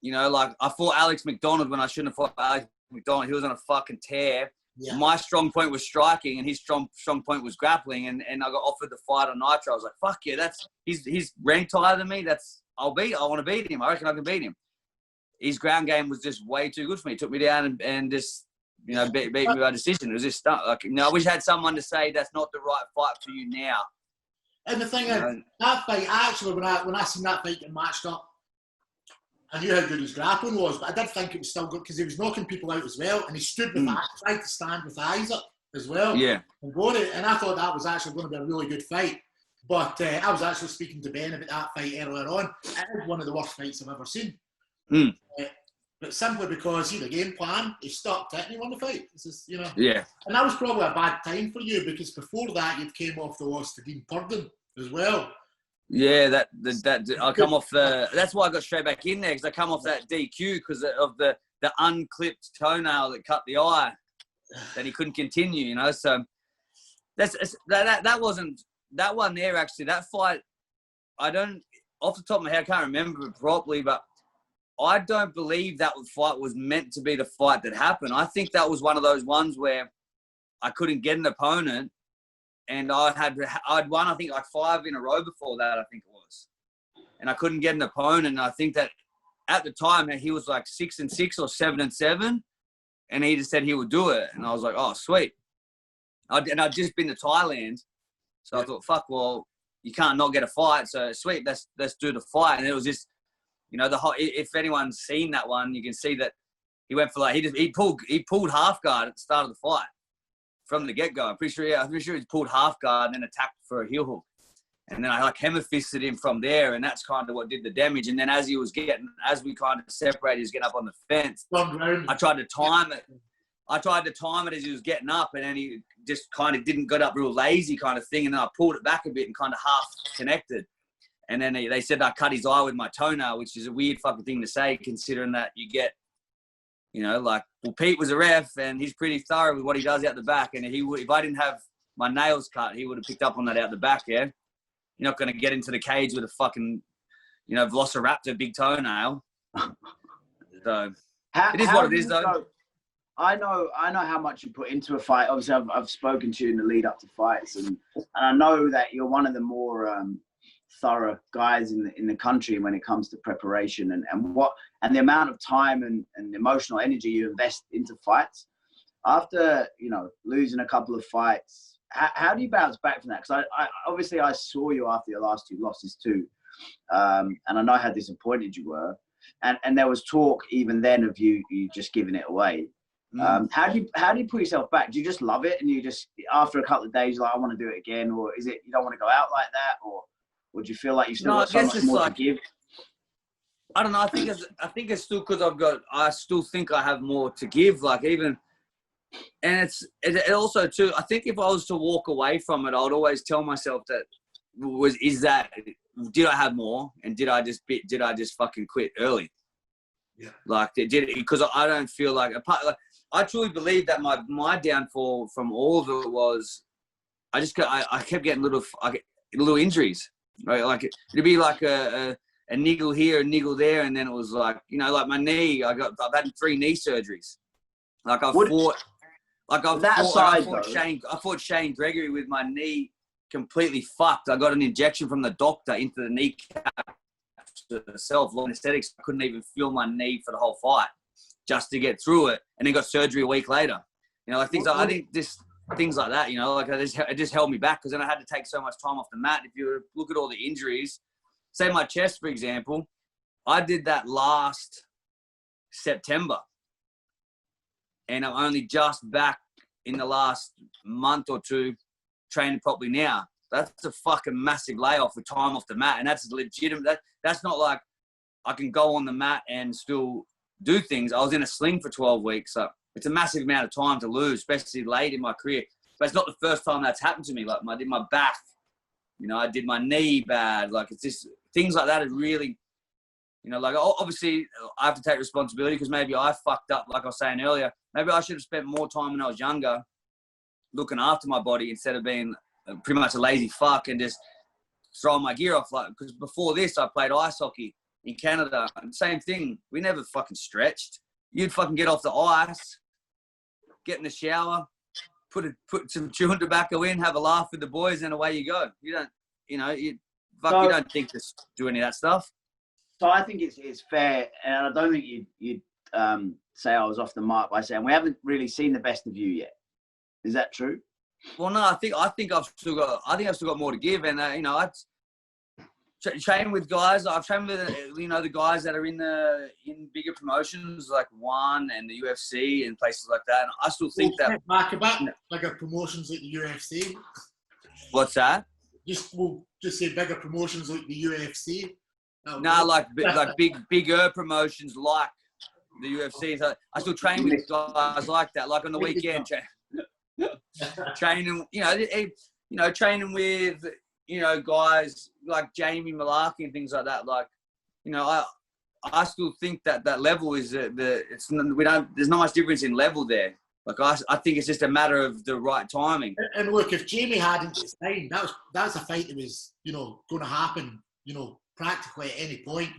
Like I fought Alex McDonald when I shouldn't have fought Alex McDonald. He was on a fucking tear. Yeah. My strong point was striking, and his strong point was grappling. And I got offered the fight on Nitro. I was like, "Fuck yeah, he's ranked higher than me. I want to beat him. I reckon I can beat him." His ground game was just way too good for me. He took me down and just beat me by decision. It was just like I wish I had someone to say that's not the right fight for you now. And the thing is, that fight actually when I seen that fight get matched up. I knew how good his grappling was, but I did think it was still good because he was knocking people out as well, and he stood with tried to stand with eyes up as well. Yeah. And I thought that was actually going to be a really good fight. But I was actually speaking to Ben about that fight earlier on. It is one of the worst fights I've ever seen. But simply because he had a game plan, he stuck to it and he won the fight. This is, Yeah. And that was probably a bad time for you because before that you'd came off the loss to Dean Purdon as well. Yeah, that I come off that's why I got straight back in there because I come off that DQ because of the unclipped toenail that cut the eye that he couldn't continue, So that wasn't that one there actually. That fight, I don't off the top of my head I can't remember it properly, but I don't believe that fight was meant to be the fight that happened. I think that was one of those ones where I couldn't get an opponent. And I'd won, I think, like 5 in a row before that, I think it was. And I couldn't get an opponent. And I think that at the time, he was like 6-6 or 7-7. And he just said he would do it. And I was like, oh, sweet. And I'd just been to Thailand. So I thought, fuck, well, you can't not get a fight. So sweet, let's do the fight. And it was just, if anyone's seen that one, you can see that he went for he pulled half guard at the start of the fight. From the get-go. I'm pretty sure he pulled half guard and then attacked for a heel hook. And then I hammer-fisted him from there, and that's kind of what did the damage. And then as we kind of separated, he was getting up on the fence. I tried to time it. As he was getting up, and then he just kind of didn't get up real lazy kind of thing. And then I pulled it back a bit and kind of half connected. And then they said I cut his eye with my toenail, which is a weird fucking thing to say considering that you get, Pete was a ref and he's pretty thorough with what he does out the back. And if I didn't have my nails cut, he would have picked up on that out the back, yeah? You're not going to get into the cage with a fucking, velociraptor big toenail. So it is what it is, though. I know how much you put into a fight. Obviously, I've spoken to you in the lead up to fights. And I know that you're one of the more, thorough guys in the country when it comes to preparation and the amount of time and emotional energy you invest into fights. After, you know, losing a couple of fights, how do you bounce back from that? Because I obviously I saw you after your last 2 losses too, and I know how disappointed you were, and there was talk even then of you just giving it away. How do you put yourself back? Do you just love it and you just, after a couple of days, like, I want to do it again? Or is it you don't want to go out like that? Or do you feel like you still got so much more to give? I don't know. I think it's still because I still think I have more to give. Like even, and it also too. I think if I was to walk away from it, I would always tell myself that did I have more, and did I just fucking quit early? Yeah. Like because I don't feel like I truly believe that my downfall from all of it was I kept getting little injuries, right? Like it'd be like a niggle here, a niggle there, and then it was like, you know, like my knee. I've had 3 knee surgeries. Like I fought Shane Gregory with my knee completely fucked. I got an injection from the doctor into the kneecap itself, anesthetics. I couldn't even feel my knee for the whole fight, just to get through it, and then got surgery a week later. You know, like things. I think things like that. You know, like it just held me back because then I had to take so much time off the mat. If you look at all the injuries, say my chest, for example, I did that last September, and I'm only just back in the last month or 2 training properly now. That's a fucking massive layoff with time off the mat, and that's legitimate. That's not like I can go on the mat and still do things. I was in a sling for 12 weeks, so it's a massive amount of time to lose, especially late in my career. But it's not the first time that's happened to me. Like I did my back, you know, I did my knee bad. Like it's just things like that. It really, you know, like obviously I have to take responsibility because maybe I fucked up. Like I was saying earlier, maybe I should have spent more time when I was younger looking after my body instead of being pretty much a lazy fuck and just throwing my gear off. Like, because before this, I played ice hockey in Canada. And same thing. We never fucking stretched. You'd fucking get off the ice, get in the shower, put some chewing tobacco in, have a laugh with the boys, and away you go. You don't, you know, you don't think to do any of that stuff. So I think it's fair, and I don't think you'd say I was off the mark by saying we haven't really seen the best of you yet. Is that true? Well, no, I think I've still got more to give, and you know, I train with guys. I've trained with the guys that are in bigger promotions like One and the UFC and places like that. And I still think that back about bigger promotions like the UFC. What's that? We'll just say bigger promotions like the UFC. No, like bigger promotions like the UFC. So I still train with guys like that. Like on the weekend. Training, training with, guys like Jamie Malarkey and things like that. Like, I still think that level is there's not much difference in level there. Like I think it's just a matter of the right timing. And look, if Jamie hadn't signed, that's a fight that was, going to happen, practically at any point.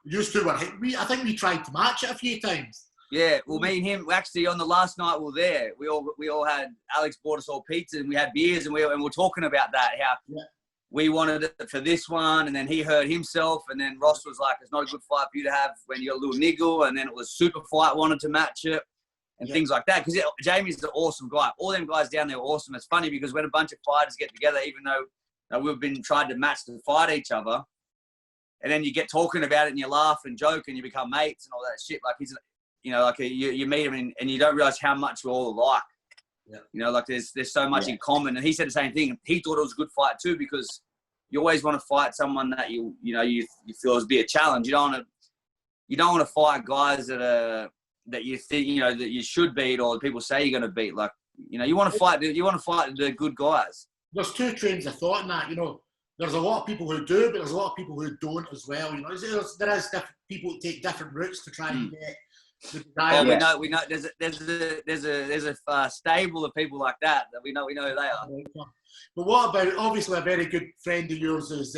Used to were. I think we tried to match it a few times. Yeah, well, me and him actually on the last night we were there. We all had Alex bought us all pizza and we had beers and we were talking about that, how we wanted it for this one, and then he hurt himself, and then Ross was like, "It's not a good fight for you to have when you got a little niggle," and then it was Super Fight wanted to match it and things like that. Because Jamie's an awesome guy. All them guys down there are awesome. It's funny because when a bunch of fighters get together, even though we've been trying to match to fight each other, and then you get talking about it and you laugh and joke and you become mates and all that shit. Like he's. You meet him and you don't realize how much we're all alike. Yeah. Like there's so much in common. And he said the same thing. He thought it was a good fight too, because you always want to fight someone that you feel is be a challenge. You don't want to fight guys that you think that you should beat or people say you're going to beat. Like you want to fight the good guys. There's two trains of thought in that. There's a lot of people who do, but there's a lot of people who don't as well. There is different people who take different routes to try and get. Oh, we know. There's a stable of people like that we know who they are. But what about obviously a very good friend of yours is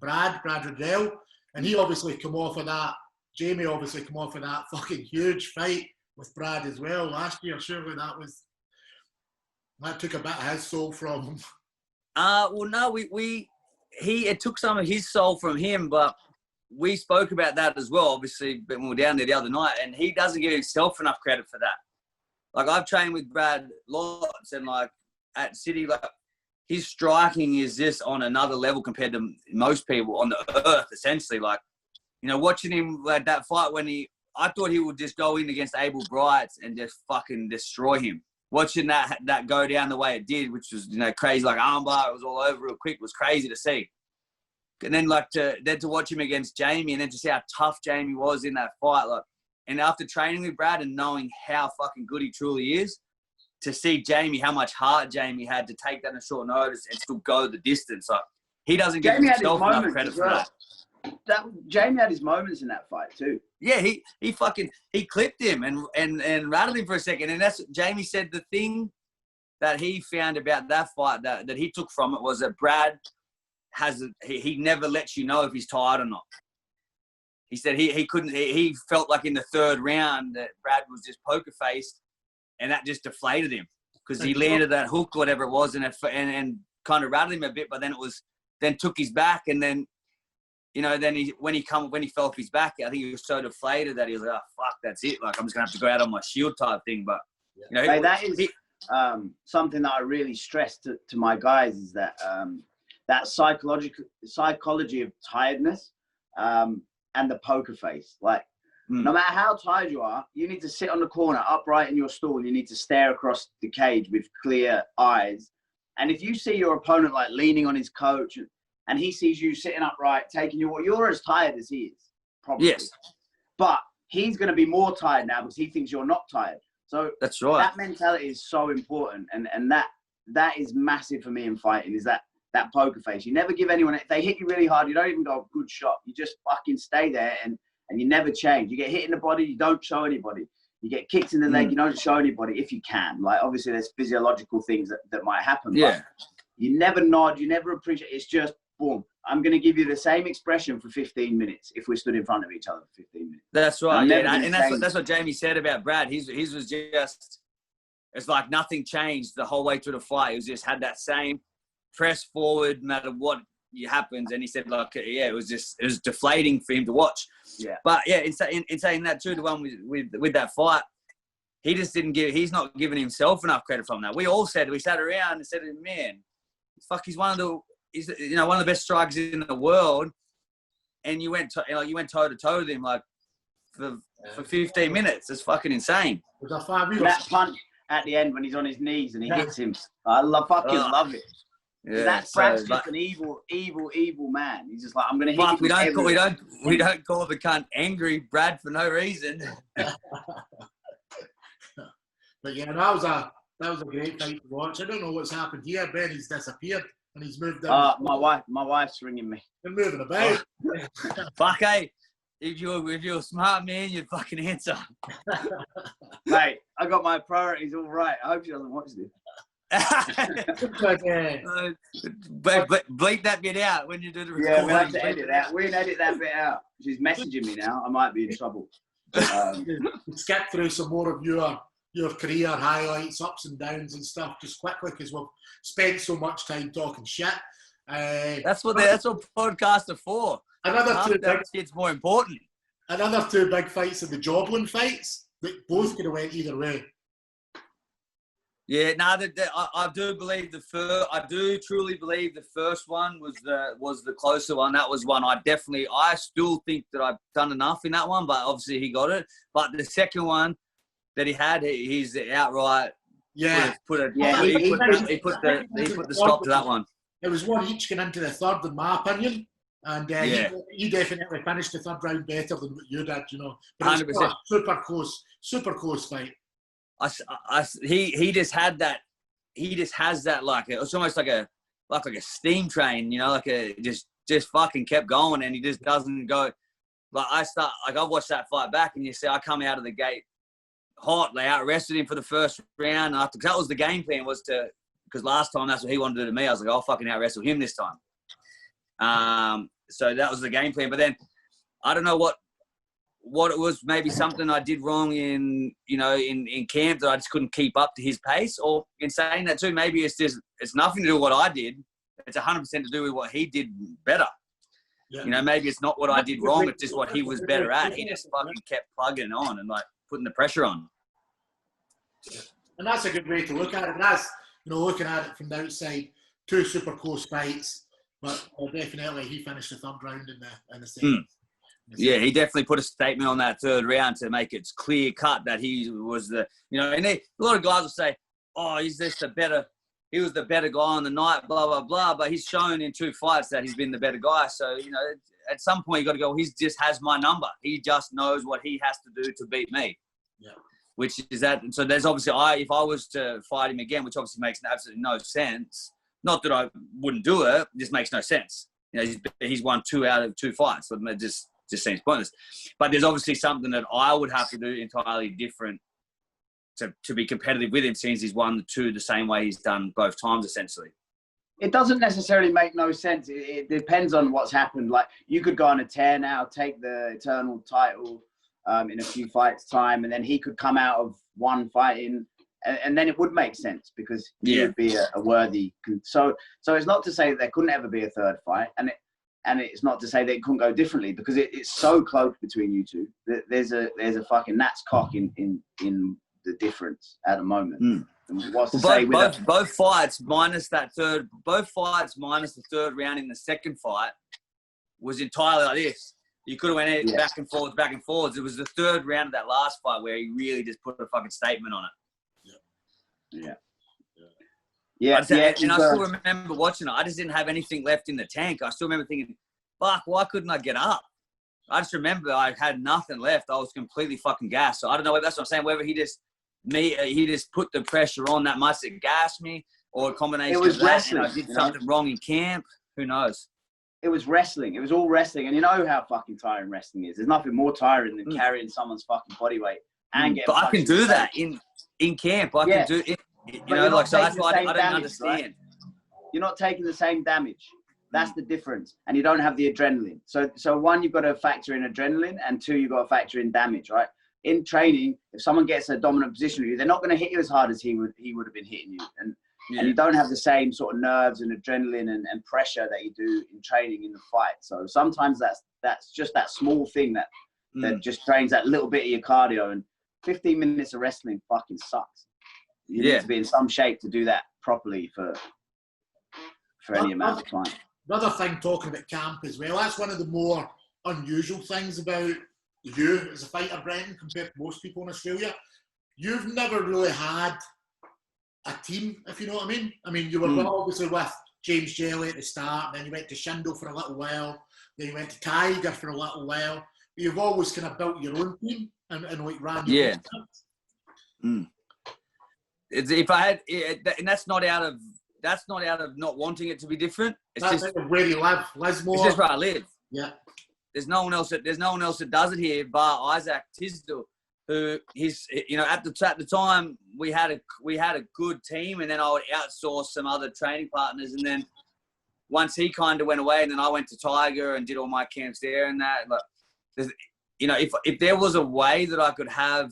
Brad Riddell, and he obviously come off of that. Jamie obviously come off of that fucking huge fight with Brad as well last year. Surely that took a bit of his soul from him. Well, no, we it took some of his soul from him, but we spoke about that as well, obviously, when we were down there the other night, and he doesn't give himself enough credit for that. Like, I've trained with Brad lots, and, like, at City, like, his striking is just on another level compared to most people on the earth, essentially. Like, you know, watching him at that fight I thought he would just go in against Abel Bright and just fucking destroy him. Watching that go down the way it did, which was, you know, crazy, like armbar, it was all over real quick, was crazy to see. And then, like, to watch him against Jamie, and then to see how tough Jamie was in that fight, like, and after training with Brad and knowing how fucking good he truly is, to see Jamie, how much heart Jamie had to take that in a short notice and still go the distance. Like, he doesn't give himself enough credit for that. Jamie had his moments in that fight too. Yeah, he clipped him and rattled him for a second. And that's Jamie said the thing that he found about that fight that he took from it was that Brad he never lets you know if he's tired or not. He said he felt like in the third round that Brad was just poker faced, and that just deflated him because he landed that hook, whatever it was, and kind of rattled him a bit. But then took his back, and then, you know, then when he fell off his back, I think he was so deflated that he was like, "Oh fuck, that's it. Like, I'm just gonna have to go out on my shield type thing." But you know, that is something that I really stress to my guys is that that psychology of tiredness and the poker face. Like, no matter how tired you are, you need to sit on the corner upright in your stool. You need to stare across the cage with clear eyes. And if you see your opponent like leaning on his coach and he sees you sitting upright, taking you're as tired as he is, probably. Yes. But he's going to be more tired now because he thinks you're not tired. So that's right. That mentality is so important. And that is massive for me in fighting, is that poker face. You never give anyone, if they hit you really hard, you don't even go, good shot. You just fucking stay there and you never change. You get hit in the body, you don't show anybody. You get kicked in the leg, you don't show anybody if you can. Like, obviously there's physiological things that might happen. Yeah. But you never nod, you never appreciate. It's just, boom, I'm going to give you the same expression for 15 minutes if we stood in front of each other for 15 minutes. That's right. Yeah, and that's what Jamie said about Brad. His was just, it's like nothing changed the whole way through the fight. It was just had that same press forward no matter what happens. And he said, like, yeah, it was deflating for him to watch. Yeah. But yeah, in saying that too, the one with that fight, he's not giving himself enough credit from that. We sat around and said, man, fuck, he's one of the best strikers in the world. And you went toe to toe with him, like, for 15 minutes. It's fucking insane. That punch at the end when he's on his knees and he hits him, I fucking love it. Yeah, Brad's just an evil man. He's just like, I'm gonna hit you. We don't call the cunt Angry Brad for no reason. But yeah, that was a great fight to watch. I don't know what's happened here. Benny's disappeared and he's moved down. My wife's ringing me. They're moving about. Fuck, hey. If you're a smart man, you'd fucking answer. Hey, I got my priorities all right. I hope she doesn't watch this. But bleep that bit out when you do the recording. Yeah, we'll have to edit that. We'll edit that bit out. She's messaging me now. I might be in trouble. Skip through some more of your career highlights, ups and downs and stuff, just quickly, because we've spent so much time talking shit. That's what podcasts are for. It's more important. Another two big fights in the Joblin fights that both could have went either way. Yeah, no, I do truly believe the first one was the closer one. That was one I still think that I've done enough in that one, but obviously he got it. But the second one that he had, he's outright he put the stop to that one. It was one each going into the third, in my opinion, and you definitely finished the third round better than what you did, you know. But it was 100%. Super close fight. He just had that. He just has that, like, it's almost like a steam train, you know, like just fucking kept going, and he just doesn't go. Like, I watched that fight back, and you see I come out of the gate hot. They out-rested him for the first round. Because that was the game plan, because last time that's what he wanted to do to me. I was like, I'll fucking out-wrestle him this time. So that was the game plan. But then I don't know what it was, maybe something I did wrong in camp that I just couldn't keep up to his pace. Or in saying that too, maybe it's nothing to do with what I did. it's 100% to do with what he did better. Yeah. You know, maybe it's not what I did wrong, it's just what he was better at. He just fucking kept plugging on and like putting the pressure on. And that's a good way to look at it. That's, you know, looking at it from the outside, 2 super close fights, but definitely he finished the 3rd round in the second. Yeah, he definitely put a statement on that 3rd round to make it clear cut that he was the, you know, and a lot of guys will say, oh, he was the better guy on the night, blah, blah, blah. But he's shown in 2 fights that he's been the better guy. So, you know, at some point you got to go, he just has my number. He just knows what he has to do to beat me. Yeah. Which is that. So there's obviously, if I was to fight him again, which obviously makes absolutely no sense, not that I wouldn't do it, it just makes no sense. You know, he's won 2 out of 2 fights. So it just seems pointless. But there's obviously something that I would have to do entirely different to be competitive with him, since he's won the 2 the same way he's done both times, essentially. It doesn't necessarily make no sense. It depends on what's happened. Like, you could go on a tear now, take the Eternal title in a few fights' time, and then he could come out of one fighting, and then it would make sense because he would be a worthy. So it's not to say that there couldn't ever be a 3rd fight, and it's not to say that it couldn't go differently, because it's so close between you two. There's a fucking gnat's cock in the difference at the moment. Both fights minus the 3rd round in the second fight was entirely like this. You could have went back and forwards. It was the 3rd round of that last fight where he really just put a fucking statement on it. Yeah. I still remember watching it. I just didn't have anything left in the tank. I still remember thinking, fuck, why couldn't I get up? I just remember I had nothing left. I was completely fucking gassed. So I don't know. That's what I'm saying. Whether he just put the pressure on that much that gassed me, or a combination of that, wrestling, and I did something wrong in camp. Who knows? It was wrestling. It was all wrestling. And you know how fucking tiring wrestling is. There's nothing more tiring than carrying someone's fucking body weight and getting. But I can do that in camp. I can do it. You know, like, so that's why I don't understand. Right? You're not taking the same damage. That's the difference. And you don't have the adrenaline. So 1, you've got to factor in adrenaline, and 2, you've got to factor in damage, right? In training, if someone gets a dominant position with you, they're not going to hit you as hard as he would have been hitting you. And you don't have the same sort of nerves and adrenaline and pressure that you do in training in the fight. So sometimes that's just that small thing that just drains that little bit of your cardio. And 15 minutes of wrestling fucking sucks. You need to be in some shape to do that properly for any amount of time. Another thing, talking about camp as well, that's one of the more unusual things about you as a fighter, Brentin, compared to most people in Australia. You've never really had a team, if you know what I mean. I mean, you were obviously with James Jelly at the start, and then you went to Shindo for a little while, then you went to Tiger for a little while. But you've always kind of built your own team and like ran your own. If I had, and that's not out of not wanting it to be different. It's that's just where you live, Lismore. It's just where I live. Yeah. There's no one else that does it here, bar Isaac Tisdale, who at the time we had a good team, and then I would outsource some other training partners, and then once he kind of went away, and then I went to Tiger and did all my camps there and that. But if there was a way that I could have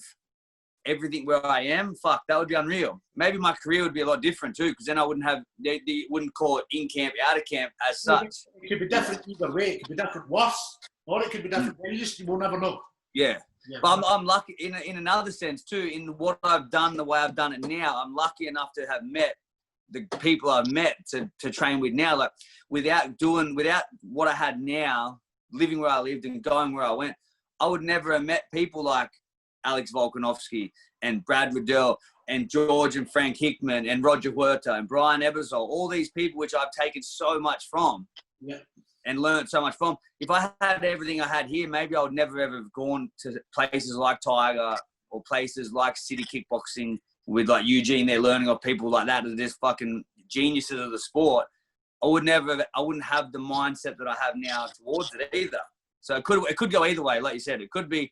everything where I am, fuck, that would be unreal. Maybe my career would be a lot different too, because then I wouldn't have, they wouldn't call it in camp, out of camp as such. It could be different either way. It could be different worse, or it could be different. You will never know. Yeah. But I'm lucky in another sense too, in what I've done, the way I've done it now, I'm lucky enough to have met the people I've met to train with now. Like without what I had now, living where I lived and going where I went, I would never have met people like Alex Volkanovski and Brad Riddell and George and Frank Hickman and Roger Huerta and Brian Ebersol, all these people which I've taken so much from and learned so much from. If I had everything I had here, maybe I would never ever have gone to places like Tiger or places like City Kickboxing with like Eugene. They're learning of people like that are just fucking geniuses of the sport. I wouldn't have the mindset that I have now towards it either. So it could go either way, like you said. It could be,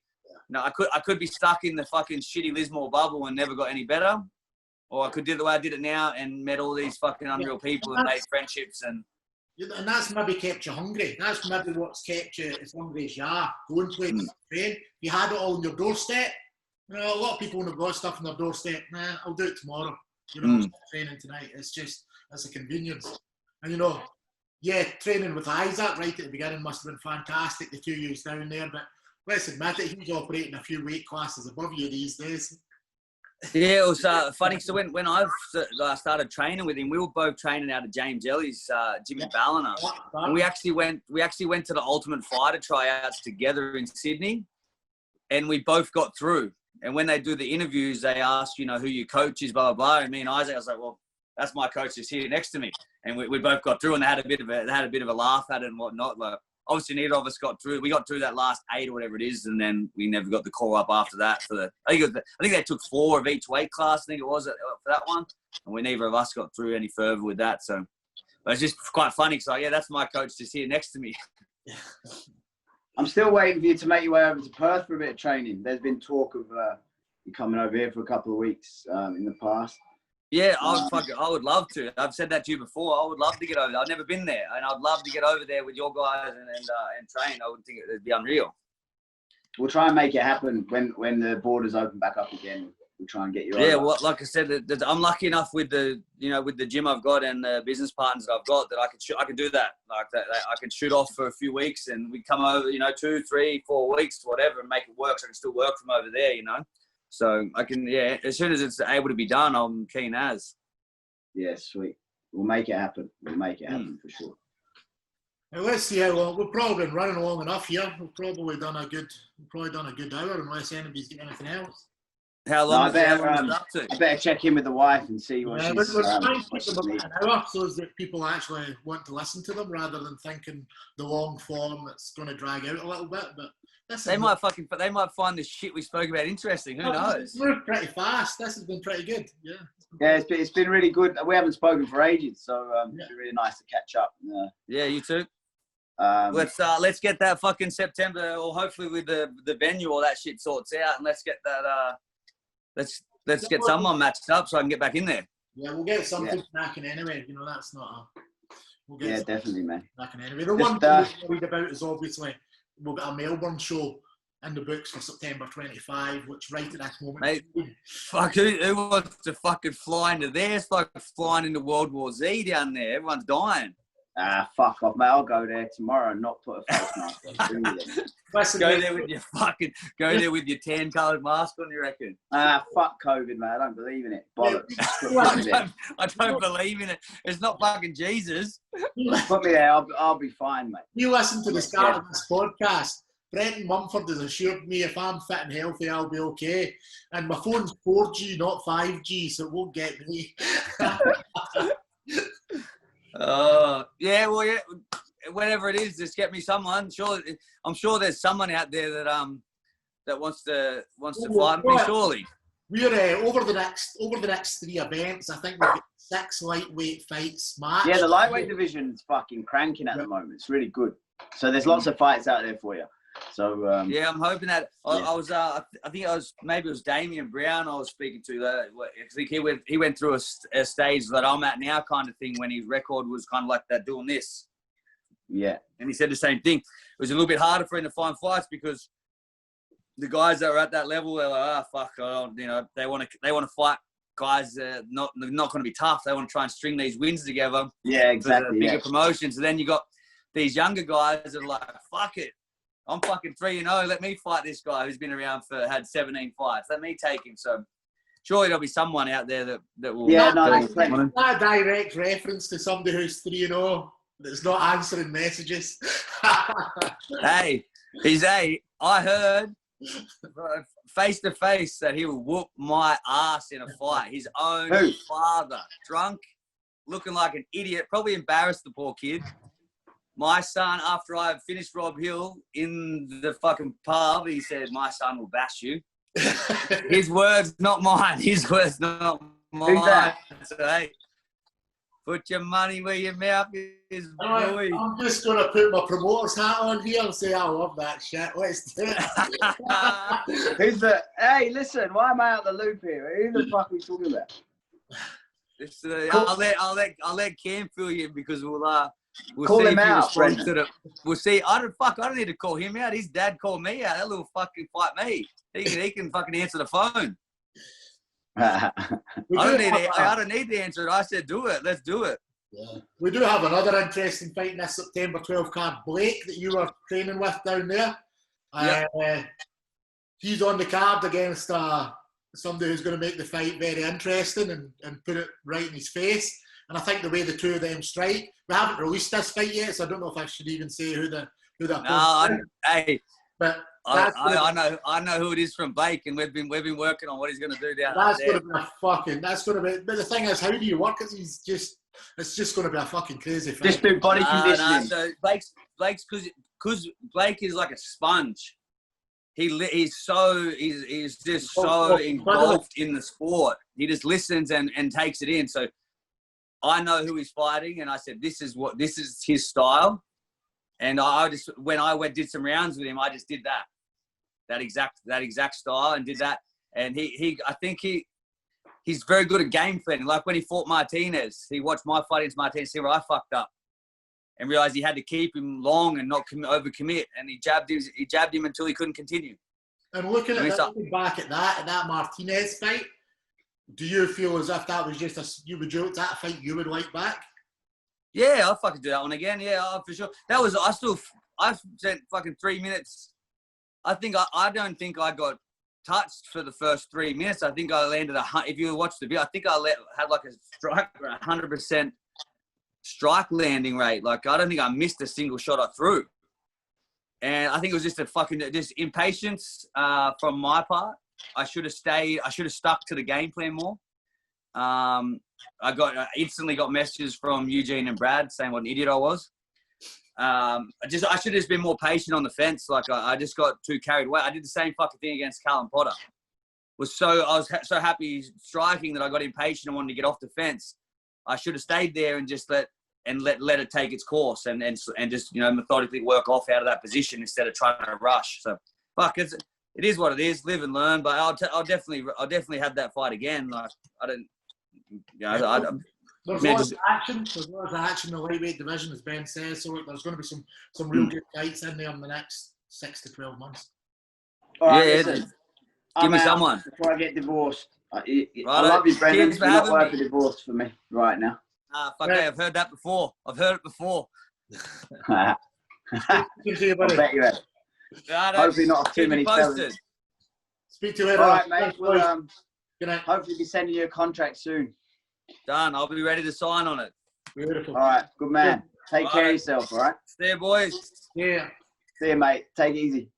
I could be stuck in the fucking shitty Lismore bubble and never got any better, or I could do the way I did it now and met all these fucking unreal people and made friendships and that's maybe kept you hungry. That's maybe what's kept you as hungry as you are. Going places, train. You had it all on your doorstep. A lot of people when they've got stuff on their doorstep, I'll do it tomorrow. Training tonight. It's a convenience. And, you know, yeah, training with Isaac right at the beginning must have been fantastic, the 2 years down there. But let's admit it, he's operating a few weight classes above you these days. Yeah, it was funny. So when I started training with him, we were both training out of James Ellie's Jimmy Balliner, and we actually went to the Ultimate Fighter tryouts together in Sydney, and we both got through. And when they do the interviews, they ask, you know, who your coach is, blah blah blah. And me and Isaac, I was like, well, that's my coach that's here next to me, and we both got through, and they had a bit of a laugh at it and whatnot. Like, obviously, neither of us got through. We got through that last 8 or whatever it is, and then we never got the call up after that. I think they took 4 of each weight class. I think it was for that one, and neither of us got through any further with that. So, but it's just quite funny. So yeah, that's my coach just here next to me. I'm still waiting for you to make your way over to Perth for a bit of training. There's been talk of you coming over here for a couple of weeks in the past. Yeah, I would love to. I've said that to you before. I would love to get over there. I've never been there, and I'd love to get over there with your guys and train. I would think it'd be unreal. We'll try and make it happen when the borders open back up again. We'll try and get you over. Yeah, well, like I said, I'm lucky enough with the gym I've got and the business partners I've got that I can do that. Like that, I can shoot off for a few weeks and we come over, 2, 3, 4 weeks, whatever, and make it work. So I can still work from over there, So I can, as soon as it's able to be done, I'm keen as. Yeah, sweet. We'll make it happen. For sure. Now let's see how long. We've probably been running along enough here. We've probably done a good hour, unless anybody's got anything else. How long? I better check in with the wife and see what she's. We're trying to keep them about an hour so that people actually want to listen to them rather than thinking the long form that's going to drag out a little bit. But they might find the shit we spoke about interesting. Who knows? We're pretty fast. This has been pretty good. Yeah. Yeah, it's been really good. We haven't spoken for ages, so it's been really nice to catch up. Yeah, you too. Let's get that fucking September, or hopefully with the venue, all that shit sorts out, and let's get that. Let's get someone matched up so I can get back in there. Yeah, we'll get something cracking anyway. That's not We'll get definitely, man. Cracking anyway. The one thing we're worried about is obviously we've got a Melbourne show in the books for September 25, which right at this moment. Mate, fuck, who wants to fucking fly into there? It's like flying into World War Z down there. Everyone's dying. Fuck off, mate. I'll go there tomorrow and not put a face mask on. Go there with your tan coloured mask on, you reckon? Fuck COVID, mate. I don't believe in it. Bollocks. I don't believe in it. It's not fucking Jesus. Put me there. I'll be fine, mate. You listen to the start of this podcast. Brentin Mumford has assured me if I'm fit and healthy, I'll be okay. And my phone's 4G, not 5G, so it won't get me. Whatever it is, just get me someone. I'm sure there's someone out there that wants to fight me. Surely. We're over the next 3 events. I think we've got 6 lightweight fights. Yeah, the lightweight division's fucking cranking at the moment. It's really good. So there's lots of fights out there for you. So I'm hoping that I think it was Damian Brown I was speaking to. I think he went through a stage that I'm at now, kind of thing, when his record was kind of like that, doing this. Yeah, and he said the same thing. It was a little bit harder for him to find fights because the guys that are at that level, they're like, they want to fight guys not going to be tough. They want to try and string these wins together. Yeah, exactly. Bigger promotions. And then you got these younger guys that are like, fuck it. I'm fucking 3-0. Let me fight this guy who's been around had 17 fights. Let me take him. So surely there'll be someone out there that will. Yeah, that's not a direct reference to somebody who's 3-0 that's not answering messages. Hey, I heard face to face that he will whoop my ass in a fight. His own father, drunk, looking like an idiot, probably embarrassed the poor kid. My son, after I finished Rob Hill in the fucking pub, he said, my son will bash you. His words, not mine. His words, not mine. Who's that? So, hey, put your money where your mouth is, boy. I'm just going to put my promoter's hat on here and say, I love that shit. Let's do it. Who's the... Hey, listen, why am I out the loop here? Who the fuck are we talking about? I'll let Cam fill you in because we'll call see him out. We'll see. I don't need to call him out. His dad called me out. That little fucking fight me. He can fucking answer the phone. I don't need to answer it. I said, do it. Let's do it. Yeah. We do have another interesting fight in this September 12 card. Blake, that you were training with down there. Yep. He's on the card against somebody who's going to make the fight very interesting and put it right in his face. And I think the way the two of them strike, we haven't released this fight yet, so I don't know if I should even say who the hey, but I know who it is from Blake, and we've been working on what he's going to do down there. That's going to be. But the thing is, how do you work it? It's just going to be a fucking crazy fight. Just do body conditioning. So Blake's because Blake is like a sponge. He's just so engulfed in the sport. He just listens and takes it in. So I know who he's fighting, and I said, this is his style. And I just, when I did some rounds with him, I just did that exact style and did that. And I think he's very good at game planning. Like when he fought Martinez, he watched my fight against Martinez, see where I fucked up, and realized he had to keep him long and not overcommit. And he jabbed him until he couldn't continue. And looking back at that Martinez fight, do you feel as if that was just that fight you would like back? Yeah, I'll fucking do that one again. Yeah, for sure. I spent fucking 3 minutes. I don't think I got touched for the first 3 minutes. I think I landed if you watch the video, I think I had like a strike, 100% strike landing rate. Like I don't think I missed a single shot I threw. And I think it was just impatience from my part. I should have stuck to the game plan more. I instantly got messages from Eugene and Brad saying what an idiot I was. I should have just been more patient on the fence. Like I just got too carried away. I did the same fucking thing against Callum Potter. I was so happy striking that I got impatient and wanted to get off the fence. I should have stayed there and just let it take its course and just methodically work off out of that position instead of trying to rush. So it is what it is. Live and learn. But I'll definitely have that fight again. Like I don't. There's lots of action. There's lots of action in the lightweight division, as Ben says. So there's going to be some real good fights in there in the next 6 to 12 months. All right, listen, give me someone before I get divorced. I love you, Brendan. You're not worth a divorce for me right now. I've heard that before. I've heard it before. I bet you have. Hopefully not too many fellas. Speak to you later. All right, mate. We'll good night. Hopefully be sending you a contract soon. Done. I'll be ready to sign on it. Beautiful. All right. Good man. Take care of yourself, all right? See you, boys. Yeah. See you, mate. Take it easy.